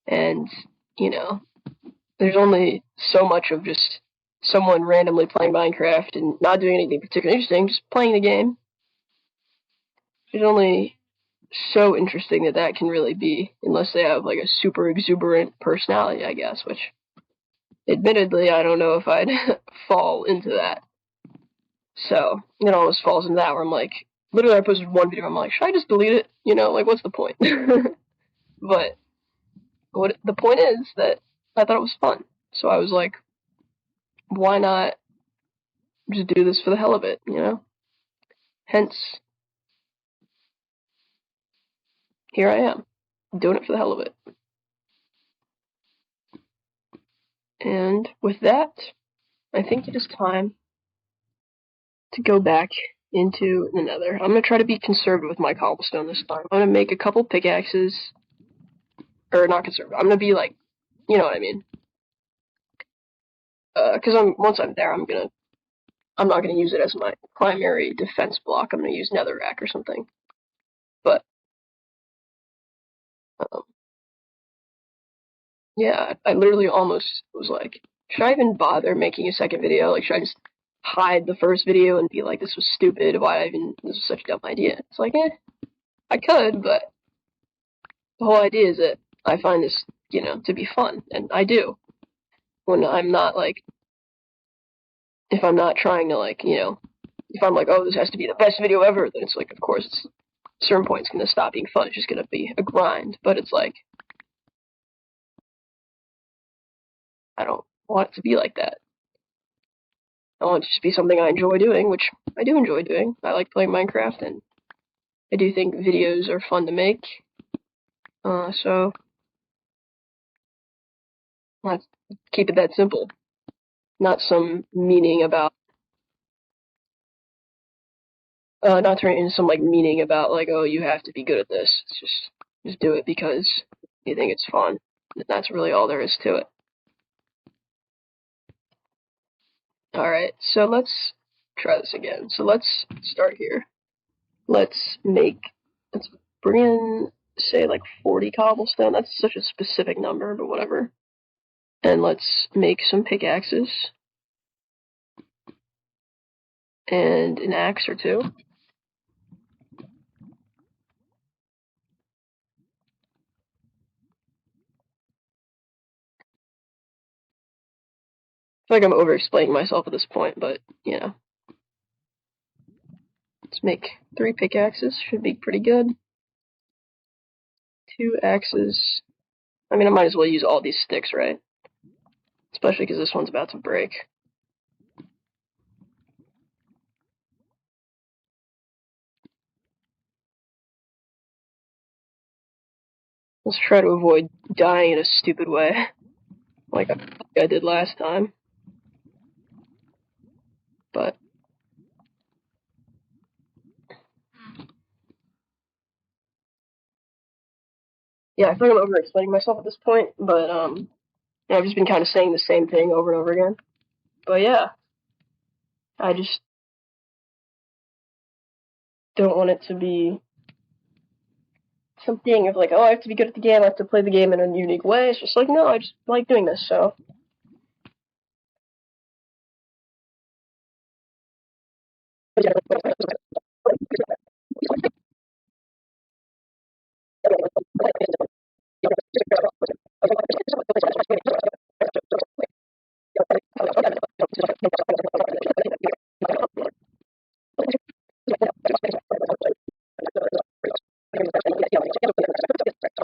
And, you know, there's only so much of just someone randomly playing Minecraft and not doing anything particularly interesting, just playing the game. There's only so interesting that can really be, unless they have, a super exuberant personality, I guess, which, admittedly, I don't know if I'd fall into that. So, it almost falls into that where I'm like, literally I posted one video, I'm like, should I just delete it? What's the point? But what the point is that I thought it was fun. So I was like, why not just do this for the hell of it, Hence, here I am, doing it for the hell of it. And with that, I think it is time to go back into the Nether. I'm going to try to be conservative with my cobblestone this time. I'm going to make a couple pickaxes, or not conservative, I'm going to be you know what I mean. Because once I'm there, I'm not gonna use it as my primary defense block. I'm gonna use netherrack or something. But um, yeah, I literally almost was like, should I even bother making a second video? Should I just hide the first video and be like, this was stupid? This was such a dumb idea? It's like, I could, but the whole idea is that I find this, to be fun, and I do. When I'm not if I'm not trying to if I'm like, oh, this has to be the best video ever, then it's like, of course, at a certain point it's gonna stop being fun. It's just gonna be a grind. But it's like, I don't want it to be like that. I want it to just be something I enjoy doing, which I do enjoy doing. I like playing Minecraft, and I do think videos are fun to make. So let's keep it that simple. Not some meaning about, not turn it into some meaning about oh, you have to be good at this. It's just do it because you think it's fun. That's really all there is to it. Alright, so let's try this again. So let's start here. Let's bring in, say, 40 cobblestone. That's such a specific number, but whatever. And let's make some pickaxes. And an axe or two. I feel like I'm over-explaining myself at this point, but, Let's make 3 pickaxes. Should be pretty good. 2 axes. I mean, I might as well use all these sticks, right? Especially because this one's about to break. Let's try to avoid dying in a stupid way, like I did last time. But Yeah, I feel like I'm over explaining myself at this point, but I've just been kind of saying the same thing over and over again. But yeah, I just don't want it to be something of like, oh, I have to be good at the game, I have to play the game in a unique way. It's just like, no, I just like doing this, so.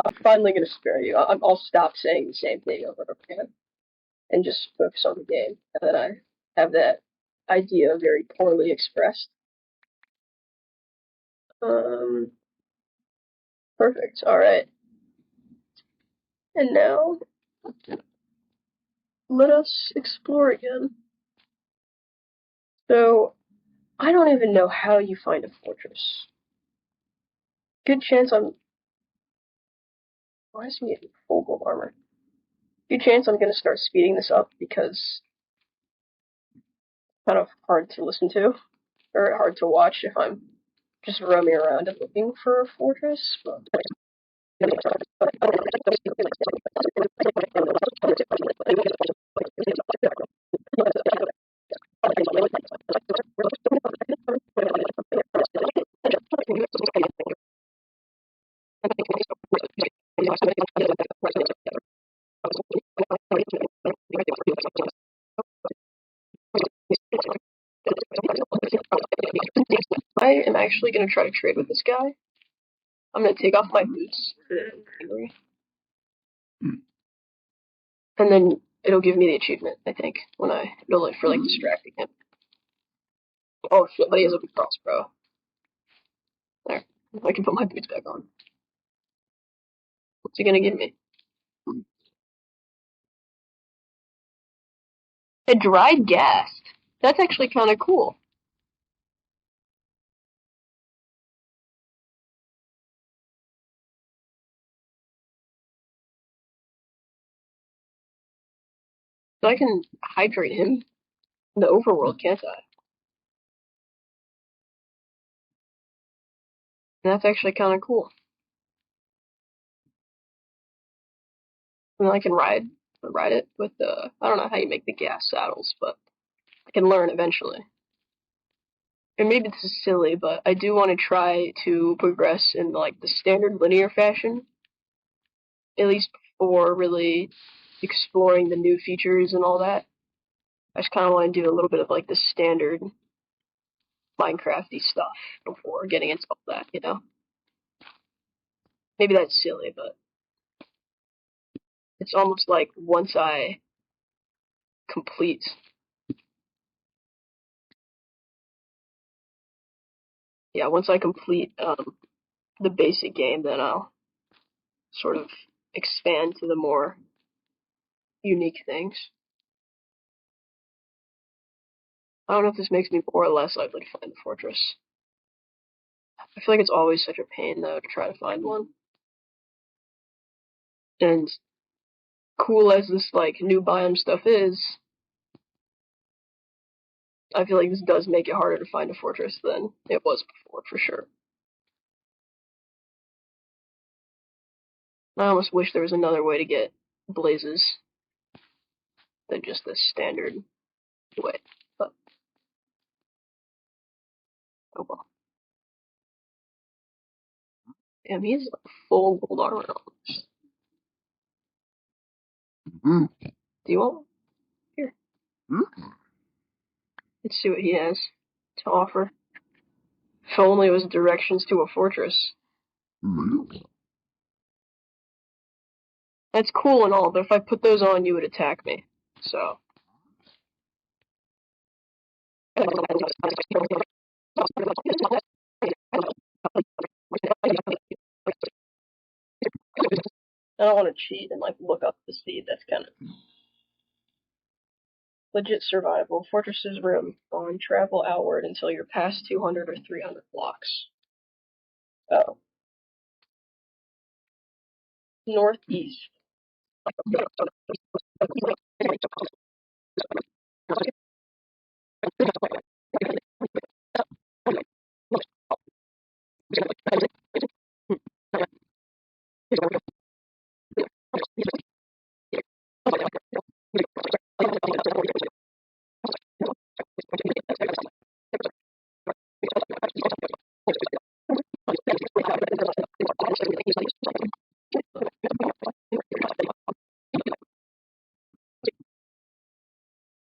I'm finally gonna spare you. I'll stop saying the same thing over and over again and just focus on the game. And then I have that idea very poorly expressed. Um, Perfect. All right. And now let us explore again. So I don't even know how you find a fortress. Good chance I'm. Why is he getting full gold armor? Good chance I'm gonna start speeding this up because it's kind of hard to listen to or hard to watch if I'm just roaming around and looking for a fortress. But I am actually gonna try to trade with this guy. I'm gonna take off my boots, and then it'll give me the achievement. I think when I roll it for like distracting him. Oh shit! But he has a big crossbow. There, I can put my boots back on. What's he gonna give me? A dried gas. That's actually kind of cool. So I can hydrate him in the overworld, can't I? And that's actually kind of cool. And I can ride it with the. I don't know how you make the gas saddles, but I can learn eventually. And maybe this is silly, but I do want to try to progress in like the standard linear fashion, at least before really exploring the new features and all that. I just kind of want to do a little bit of like the standard Minecrafty stuff before getting into all that, you know? Maybe that's silly, but it's almost like complete, once I complete the basic game, then I'll sort of expand to the more unique things. I don't know if this makes me more or less likely to find the fortress. I feel like it's always such a pain though to try to find one. And cool as this like new biome stuff is, I feel like this does make it harder to find a fortress than it was before, for sure. I almost wish there was another way to get blazes than just this standard way. But oh well. Damn, he's like full gold armor almost. Do you want one? Here. Let's see what he has to offer. If only it was directions to a fortress. That's cool and all, but if I put those on, you would attack me. So. I don't want to cheat and like look up the speed. That's kind of legit survival. Fortress's room. On travel outward until you're past 200 or 300 blocks. Oh. Northeast.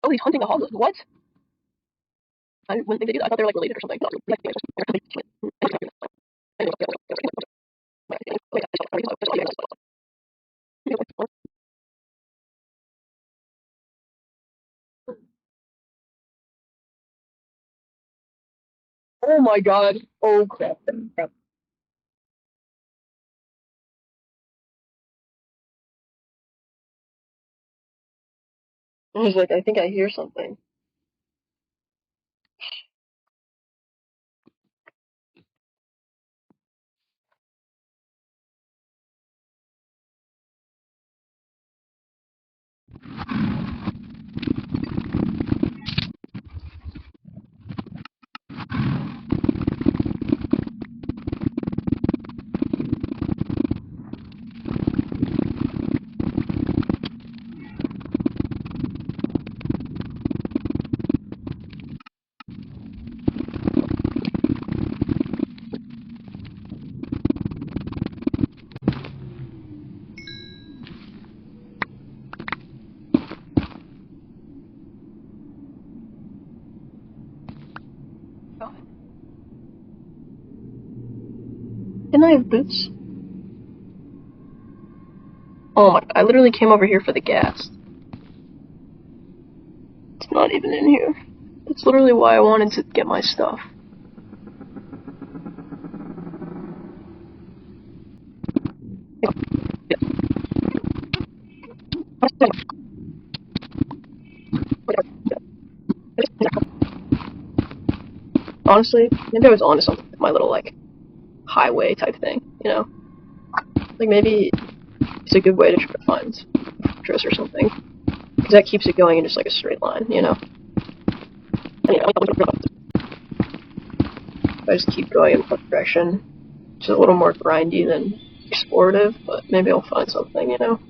Oh, he's hunting a hog. What? I wouldn't think they do that. I thought they were like related or something. Oh my god. Oh crap. I was like, I think I hear something. Didn't I have boots? Oh my, I literally came over here for the gas. It's not even in here. That's literally why I wanted to get my stuff. Honestly, maybe I was onto something with my little, like, highway type thing, you know? Like, maybe it's a good way to try to find a fortress or something. Because that keeps it going in just, like, a straight line, you know? If I just keep going in one direction, which is a little more grindy than explorative, but maybe I'll find something, you know?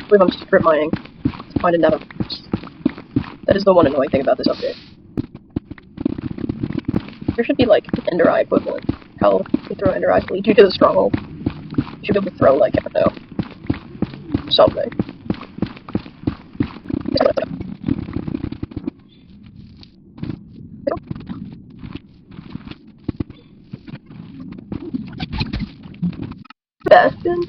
I believe I'm strip mining to find a nether. That is the one annoying thing about this update. There should be, like, an ender eye equivalent. How you throw ender eyes lead you to the stronghold. You should be able to throw, like, I don't know, something. Bastion?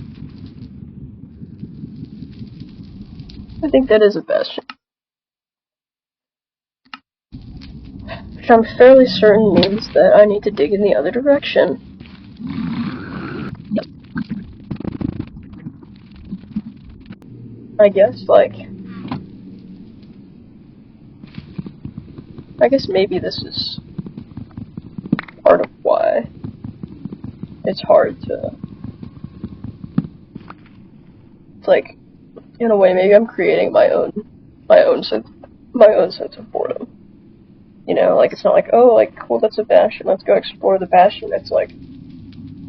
I think that is a bastion. Which I'm fairly certain means that I need to dig in the other direction. I guess, like... I guess maybe this is part of why it's hard to... It's like, in a way, maybe I'm creating my own sense of boredom. You know, like, it's not like, oh, like, cool, that's a bastion, let's go explore the bastion. It's like,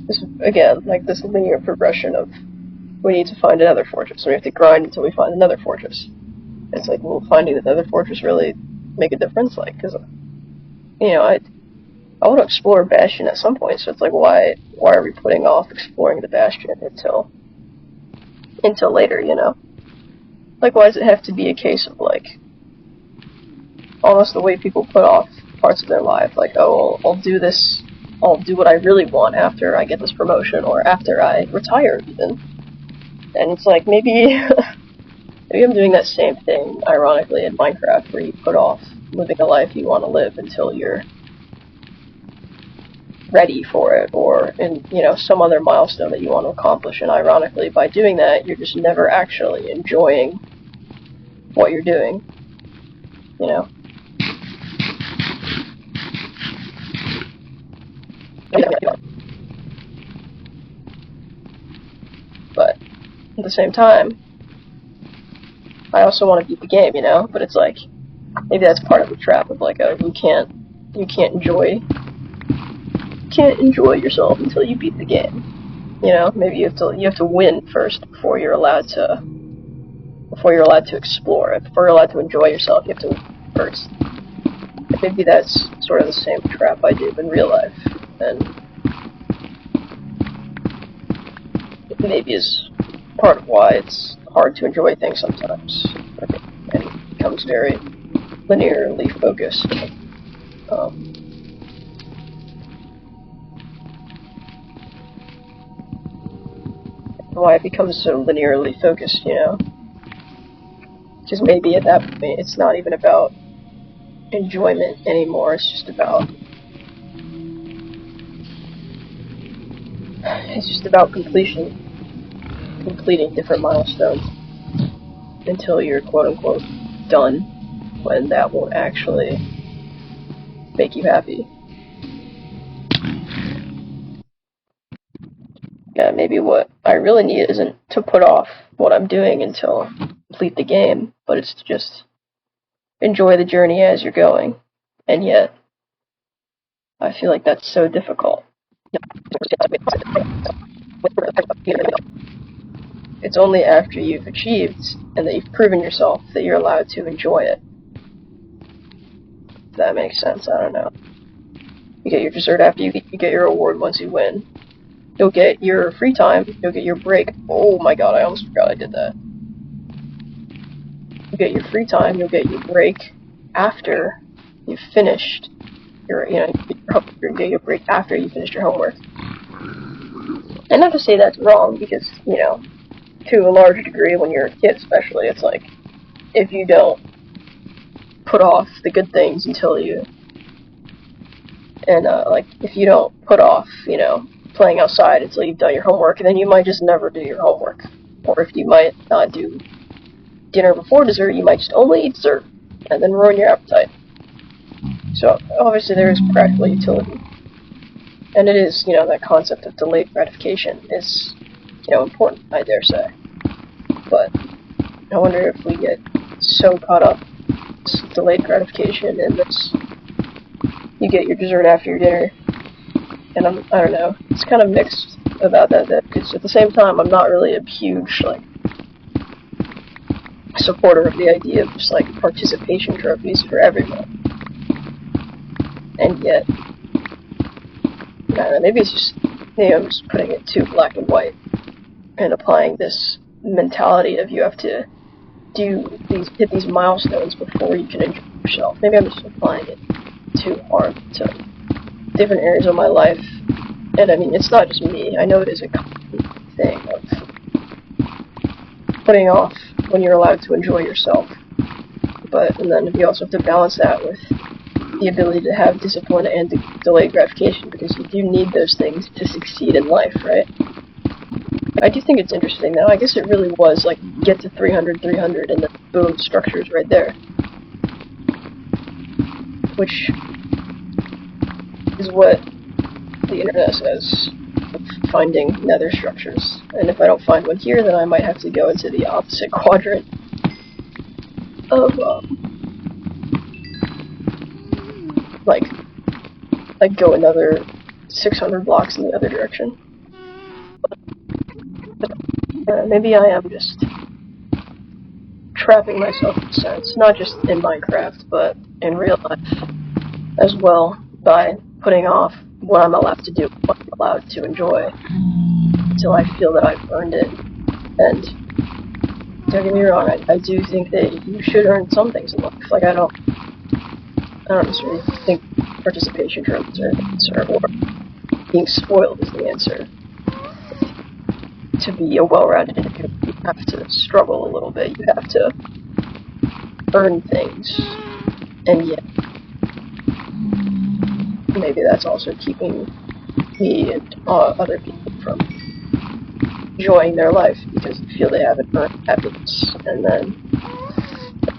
this, again, like this linear progression of, we need to find another fortress, so we have to grind until we find another fortress. It's like, will finding another fortress really make a difference? Like, because, you know, I want to explore Bastion at some point, so it's like, why are we putting off exploring the Bastion until later, you know? Like, why does it have to be a case of, like, almost the way people put off parts of their life, like, oh, I'll do this, I'll do what I really want after I get this promotion, or after I retire, even. And it's like, maybe I'm doing that same thing, ironically, in Minecraft, where you put off living a life you want to live until you're ready for it, or in, you know, some other milestone that you want to accomplish, and ironically, by doing that, you're just never actually enjoying what you're doing, you know? But, at the same time, I also want to beat the game, you know? But it's like, maybe that's part of the trap of, like, you can't enjoy yourself until you beat the game. You know, maybe you have to win first before you're allowed to explore. Before you're allowed to enjoy yourself, you have to win first. Maybe that's sort of the same trap I do in real life, and maybe is part of why it's hard to enjoy things sometimes, and it becomes very linearly focused. Why it becomes so linearly focused, you know? Because maybe at that point it's not even about enjoyment anymore, it's just about completing different milestones until you're quote-unquote done, when that won't actually make you happy. Yeah, maybe what I really need isn't to put off what I'm doing until I complete the game, but it's to just enjoy the journey as you're going. And yet, I feel like that's so difficult. It's only after you've achieved and that you've proven yourself that you're allowed to enjoy it. If that makes sense, I don't know. You get your dessert after you get your award once you win. You'll get your free time, you'll get your break. Oh my god, I almost forgot I did that. You'll get your free time, you'll get your break after you've finished your, you get your break after you finish your homework. And not to say that's wrong, because, you know, to a large degree, when you're a kid especially, it's like, if you don't put off the good things until you, and, like, if you don't put off, you know, playing outside until you've done your homework, and then you might just never do your homework. Or if you might not do dinner before dessert, you might just only eat dessert, and then ruin your appetite. So, obviously there is practical utility. And it is, you know, that concept of delayed gratification is, you know, important, I dare say. But I wonder if we get so caught up in this delayed gratification and this, you get your dessert after your dinner. And I don't know, it's kind of mixed about that, because at the same time, I'm not really a huge, like, supporter of the idea of just, like, participation trophies for everyone. And yet, I don't know, maybe it's just, maybe I'm just putting it too black and white, and applying this mentality of you have to hit these milestones before you can enjoy yourself. Maybe I'm just applying it too hard to different areas of my life. And I mean, it's not just me. I know it is a common thing of putting off when you're allowed to enjoy yourself. And then you also have to balance that with the ability to have discipline and delayed gratification, because you do need those things to succeed in life, right? I do think it's interesting, though. I guess it really was, like, get to 300, 300, and then boom, structure's right there. Which is what the internet says, finding nether structures. And if I don't find one here, then I might have to go into the opposite quadrant of, like go another 600 blocks in the other direction. Maybe I am just trapping myself in a sense, not just in Minecraft, but in real life as well, by putting off what I'm allowed to do, what I'm allowed to enjoy, until I feel that I've earned it. And don't get me wrong, I do think that you should earn some things in life. Like, I don't necessarily think participation trophies are the answer, or being spoiled is the answer. To be a well-rounded individual, you have to struggle a little bit. You have to earn things, and yet maybe that's also keeping me and other people from enjoying their life because they feel they haven't earned happiness. And then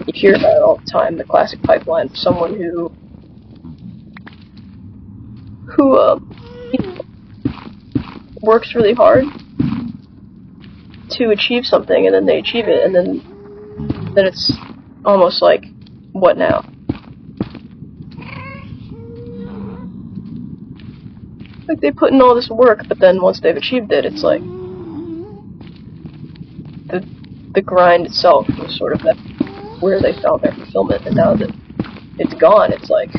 you hear about it all the time, the classic pipeline of someone who works really hard to achieve something, and then they achieve it, and then it's almost like, what now? Like, they put in all this work, but then once they've achieved it, it's like the grind itself was sort of that where they found their fulfillment, and now that it's gone, it's like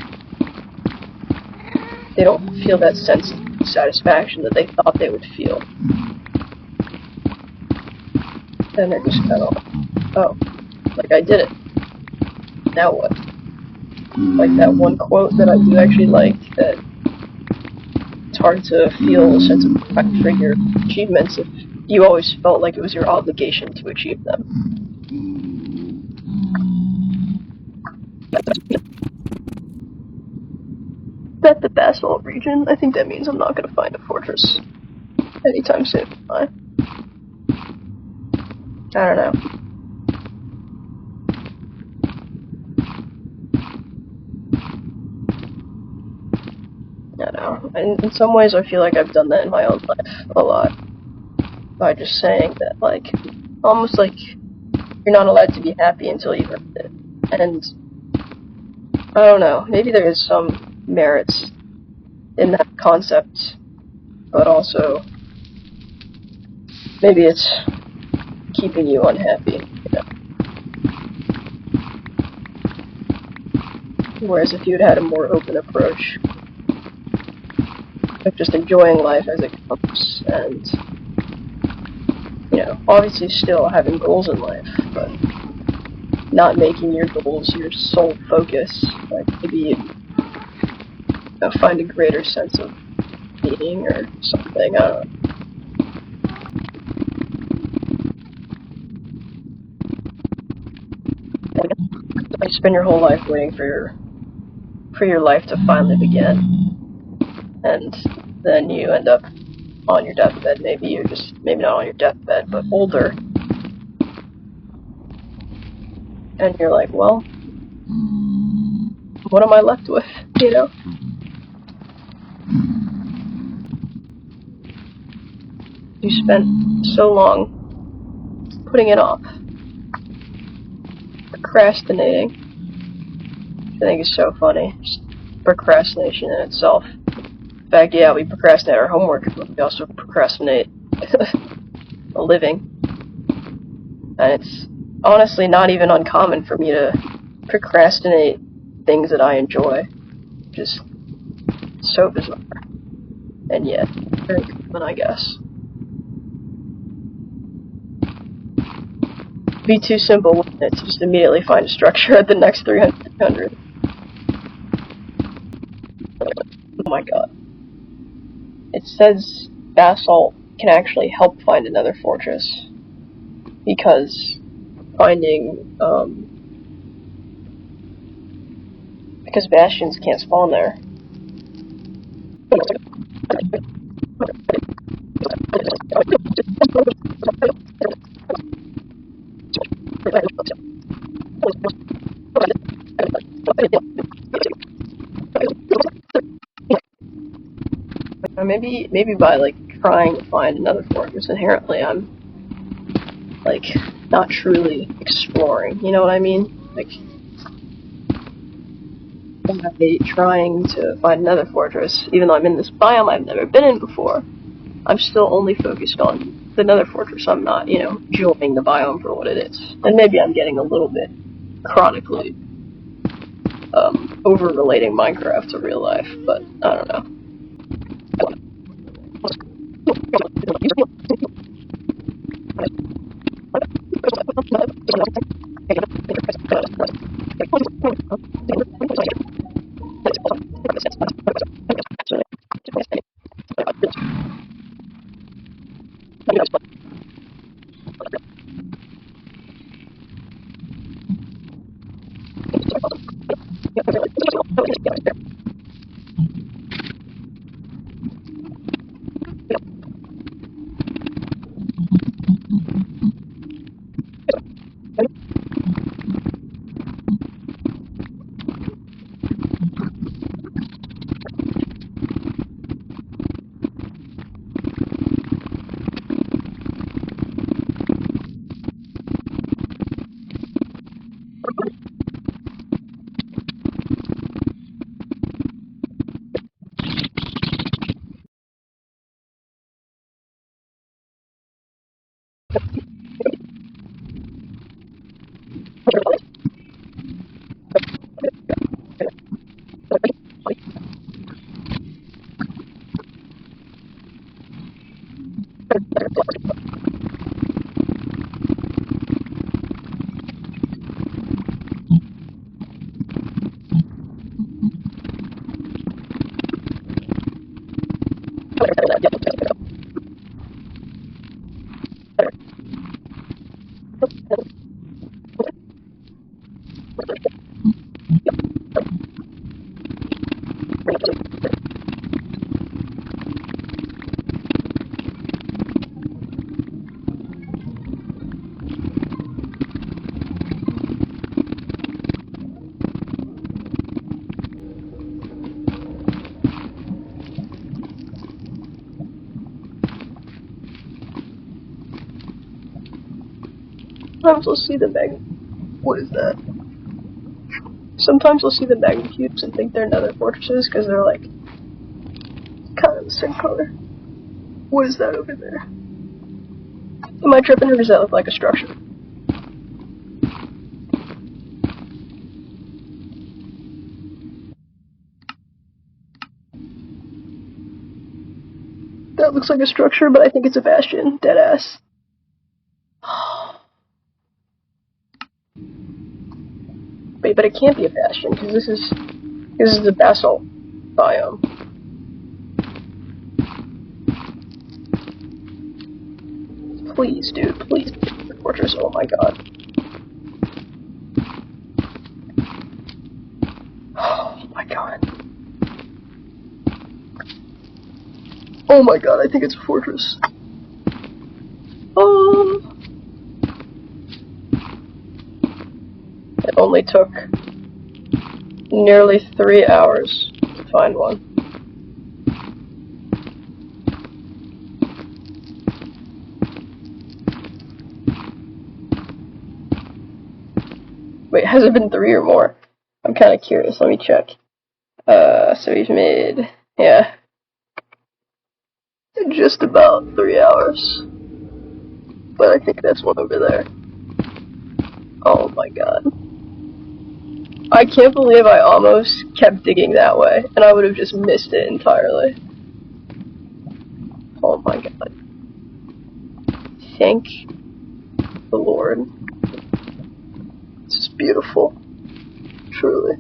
they don't feel that sense of satisfaction that they thought they would feel. And they're just kind of, oh, like, I did it. Now what? Like that one quote that I do actually like, that it's hard to feel a sense of pride for your achievements if you always felt like it was your obligation to achieve them. That's the basalt region. I think that means I'm not going to find a fortress anytime soon. I don't know. I don't know. And in some ways, I feel like I've done that in my own life a lot. By just saying that, like, almost like you're not allowed to be happy until you've earned it. And I don't know. Maybe there is some merits in that concept, but also maybe it's keeping you unhappy, you know? Whereas if you'd had a more open approach of just enjoying life as it comes, and, you know, obviously still having goals in life, but not making your goals your sole focus, like maybe you know, find a greater sense of meaning or something, I don't know. You spend your whole life waiting for your life to finally begin, and then you end up on your deathbed. Maybe not on your deathbed, but older, and you're like, well, what am I left with, you know? You spent so long putting it off, procrastinating. I think is so funny. Just procrastination in itself. In fact, yeah, we procrastinate our homework, but we also procrastinate a living. And it's honestly not even uncommon for me to procrastinate things that I enjoy. Just so bizarre. And yet, very common, I guess. It'd be too simple, wouldn't it, to just immediately find a structure at the next 300. Oh my god. It says basalt can actually help find another fortress, because finding, because bastions can't spawn there. Maybe by, like, trying to find another fortress, inherently I'm, like, not truly exploring, you know what I mean? Like, by trying to find another fortress, even though I'm in this biome I've never been in before, I'm still only focused on the Nether fortress. I'm not, you know, enjoying the biome for what it is. And maybe I'm getting a little bit chronically over-relating Minecraft to real life, but I don't know. Sometimes we'll see the what is that? Sometimes we'll see the magma cubes and think they're Nether fortresses because they're like kind of the same color. What is that over there? Am I tripping, or does that look like a structure? That looks like a structure, but I think it's a bastion. Deadass. Wait, but it can't be a bastion because this is the basalt biome. Please, dude, please, fortress. Oh my god. Oh my god. Oh my god, I think it's a fortress. It only took nearly 3 hours to find one. Wait, has it been 3 or more? I'm kind of curious. Let me check. So we've made, yeah, just about 3 hours. But I think that's one over there. Oh my god. I can't believe I almost kept digging that way, and I would have just missed it entirely. Oh my god. Thank the Lord. This is beautiful. Truly.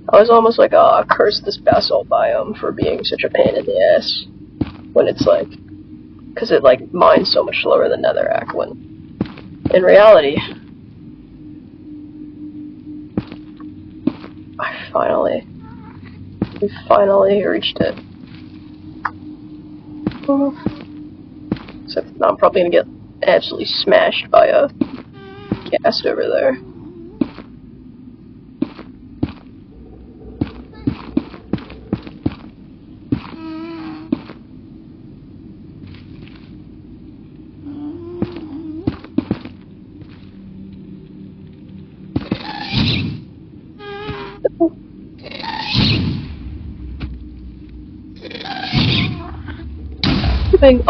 I was almost like, oh, curse this basalt biome for being such a pain in the ass. When it's like, because it like mines so much slower than netherrack, when in reality, we finally reached it. Except now I'm probably gonna get absolutely smashed by a ghast over there.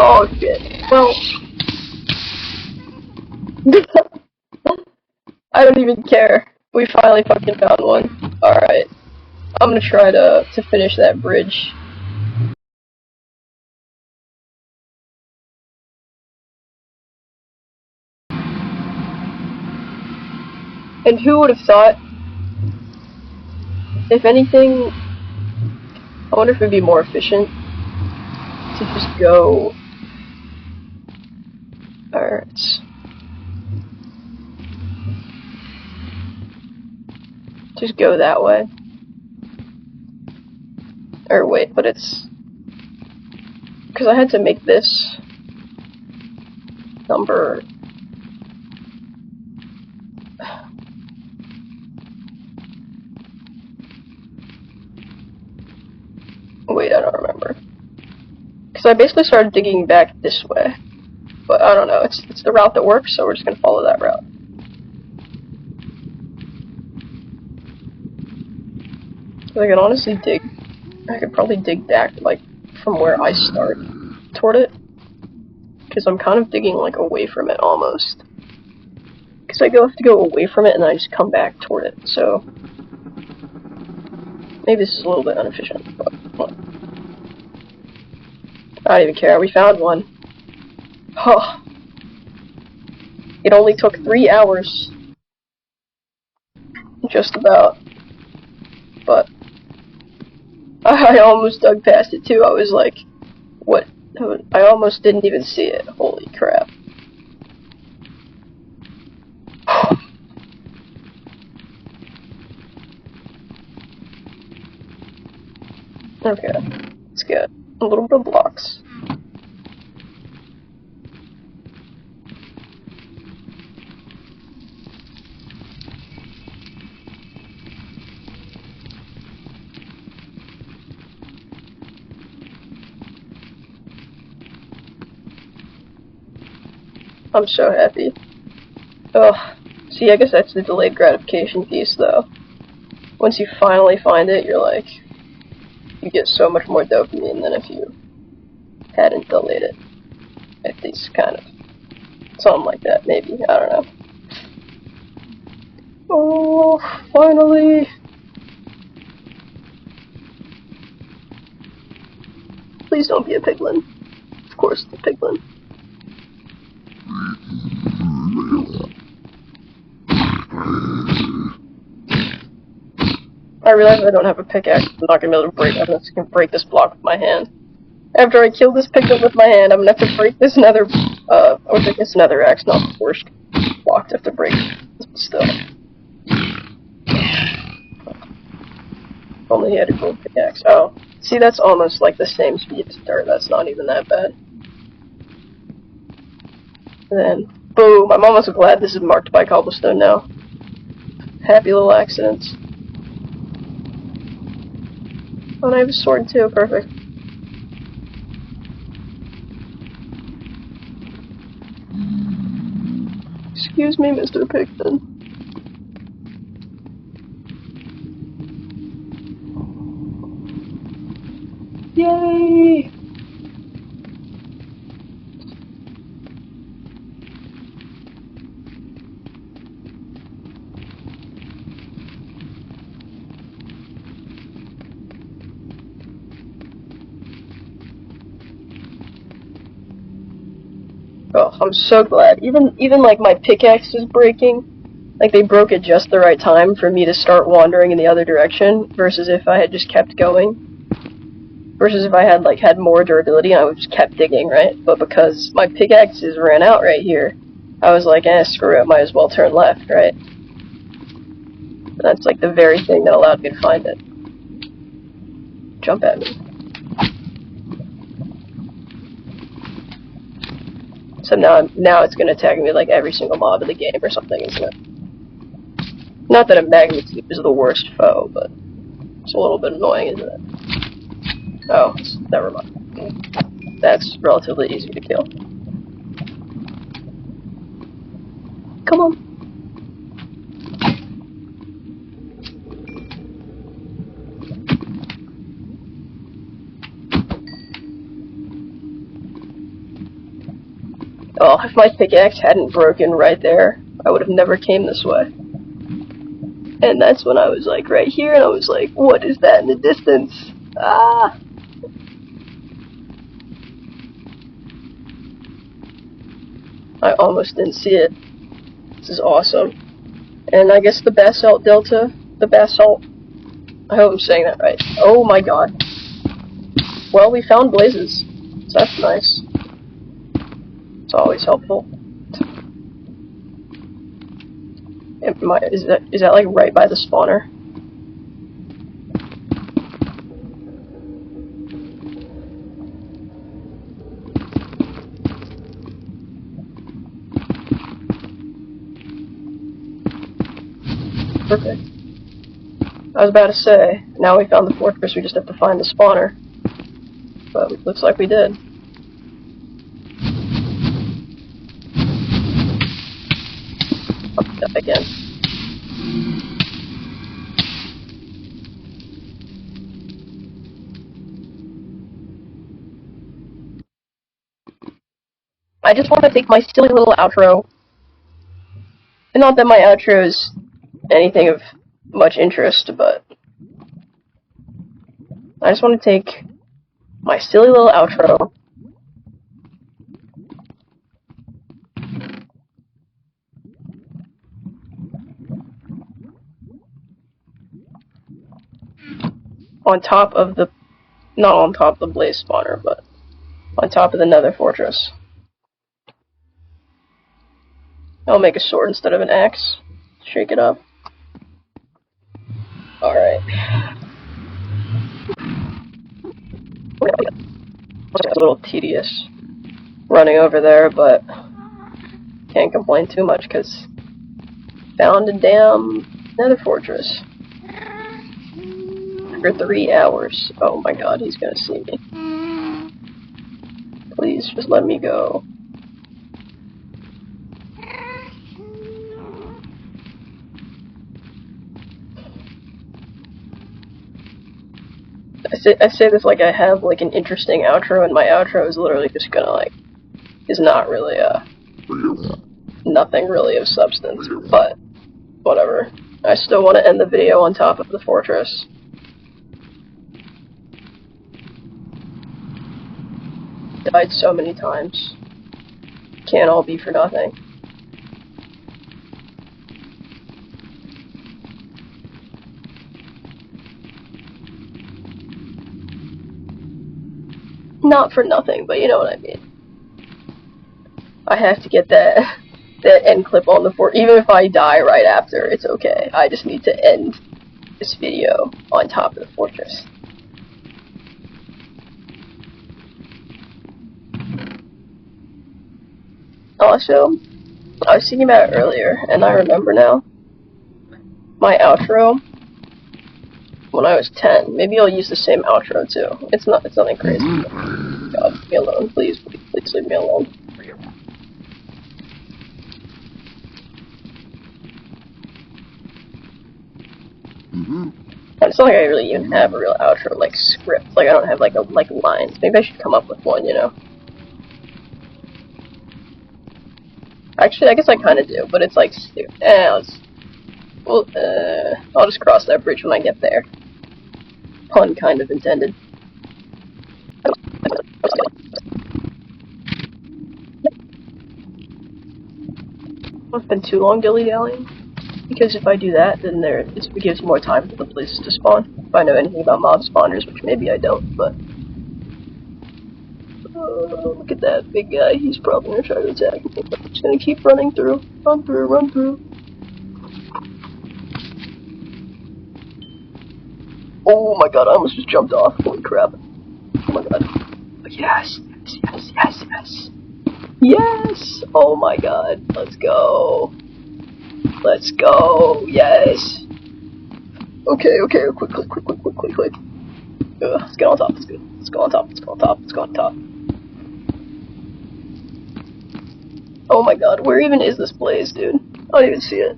Oh shit. Well, I don't even care. We finally fucking found one. Alright. I'm gonna try to finish that bridge. And who would have thought, if anything, I wonder if it'd be more efficient to just go... Alright. Just go that way. Or wait, but it's... Because I had to make this number... Wait, I don't remember. Because I basically started digging back this way. But I don't know, it's the route that works, so we're just gonna follow that route. I could honestly dig... I could probably dig back, like, from where I start toward it. Because I'm kind of digging, like, away from it, almost. Because I have to go away from it, and then I just come back toward it, so... Maybe this is a little bit inefficient, but... What? I don't even care, we found one. Oh. It only took 3 hours. Just about. But... I almost dug past it, too. I was like, what? I almost didn't even see it. Holy crap. Okay, let's get a little bit of blocks. I'm so happy. Ugh. See, I guess that's the delayed gratification piece, though. Once you finally find it, you're like... You get so much more dopamine than if you hadn't delayed it. At least, kind of. Something like that, maybe. I don't know. Oh, finally! Please don't be a piglin. Of course, it's a piglin. I realize I don't have a pickaxe. I'm not gonna be able to break. I'm just gonna break this block with my hand. After I kill this piglin with my hand, I'm gonna have to break this nether. Or I guess nether axe, not the worst block to have to break. Still. Only he had a gold pickaxe. Oh, see, that's almost like the same speed as dirt. That's not even that bad. And then, boom! I'm almost glad this is marked by cobblestone now. Happy little accidents. Oh, and I have a sword too. Perfect. Excuse me, Mr. Pigman. Yay! Oh, I'm so glad. Even like my pickaxe is breaking. Like, they broke at just the right time for me to start wandering in the other direction, versus if I had just kept going. Versus if I had, like, had more durability and I just kept digging, right? But because my pickaxes ran out right here, I was like, screw it, might as well turn left, right? And that's, like, the very thing that allowed me to find it. Jump at me. So now it's gonna attack me like every single mob in the game or something, isn't it? Not that a magnet is the worst foe, but it's a little bit annoying, isn't it? Oh, never mind. That's relatively easy to kill. Come on. Oh, if my pickaxe hadn't broken right there, I would have never came this way. And that's when I was like right here, and I was like, what is that in the distance? Ah! I almost didn't see it. This is awesome. And I guess the basalt delta, I hope I'm saying that right. Oh my god. Well, we found blazes, so that's nice. It's always helpful. Is that like right by the spawner? Perfect. I was about to say, now we found the fortress, we just have to find the spawner. But it looks like we did. Up again. I just want to take my silly little outro. And not that my outro is anything of much interest, but I just want to take my silly little outro. On top of the, not on top of the blaze spawner, but on top of the Nether fortress. I'll make a sword instead of an axe. Shake it up. Alright. It's a little tedious running over there, but can't complain too much because found a damn Nether fortress. For 3 hours. Oh my god, he's gonna see me. Please, just let me go. I say this like I have like an interesting outro, and my outro is literally just gonna is not really nothing really of substance, but whatever. I still want to end the video on top of the fortress. Died so many times. Can't all be for nothing. Not for nothing, but you know what I mean. I have to get that end clip on the fort. Even if I die right after, it's okay. I just need to end this video on top of the fortress. Also, I was thinking about it earlier, and I remember now. My outro, when I was 10, maybe I'll use the same outro too. It's nothing crazy. God, leave me alone, please leave me alone. It's not like I really even have a real outro, like, script. Like, I don't have, like lines. Maybe I should come up with one, you know? Actually, I guess I kinda do, but it's, like, stupid. I'll just cross that bridge when I get there. Pun kind of intended. It's been too long dilly-dallying. because if I do that, then it gives more time for the places to spawn. If I know anything about mob spawners, which maybe I don't, but... look at that big guy, he's probably gonna try to attack me. I'm just gonna keep running through. Run through, run through. Oh my god, I almost just jumped off. Holy crap. Oh my god. Yes, yes, yes, yes. Yes! Oh my god, let's go. Let's go, yes. Okay, quick. Let's get on top, let's go on top. Oh my god, where even is this blaze, dude? I don't even see it.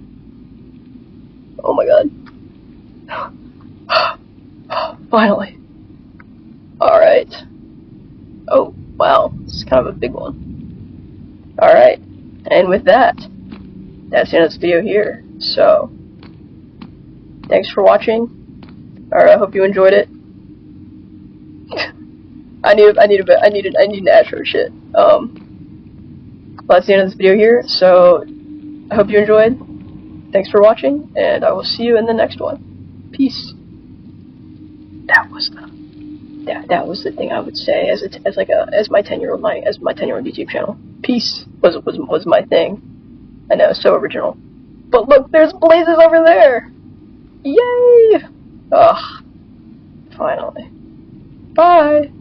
Oh my god. Finally. Alright. Oh, wow, this is kind of a big one. Alright, and with that, that's the end of this video here. So, thanks for watching. Alright, I hope you enjoyed it. I need an outro shit. That's the end of this video here, so I hope you enjoyed. Thanks for watching, and I will see you in the next one. Peace. That was the thing I would say as my 10-year-old YouTube channel. Peace was my thing. I know, so original. But look, there's blazes over there. Yay! Ugh. Finally. Bye.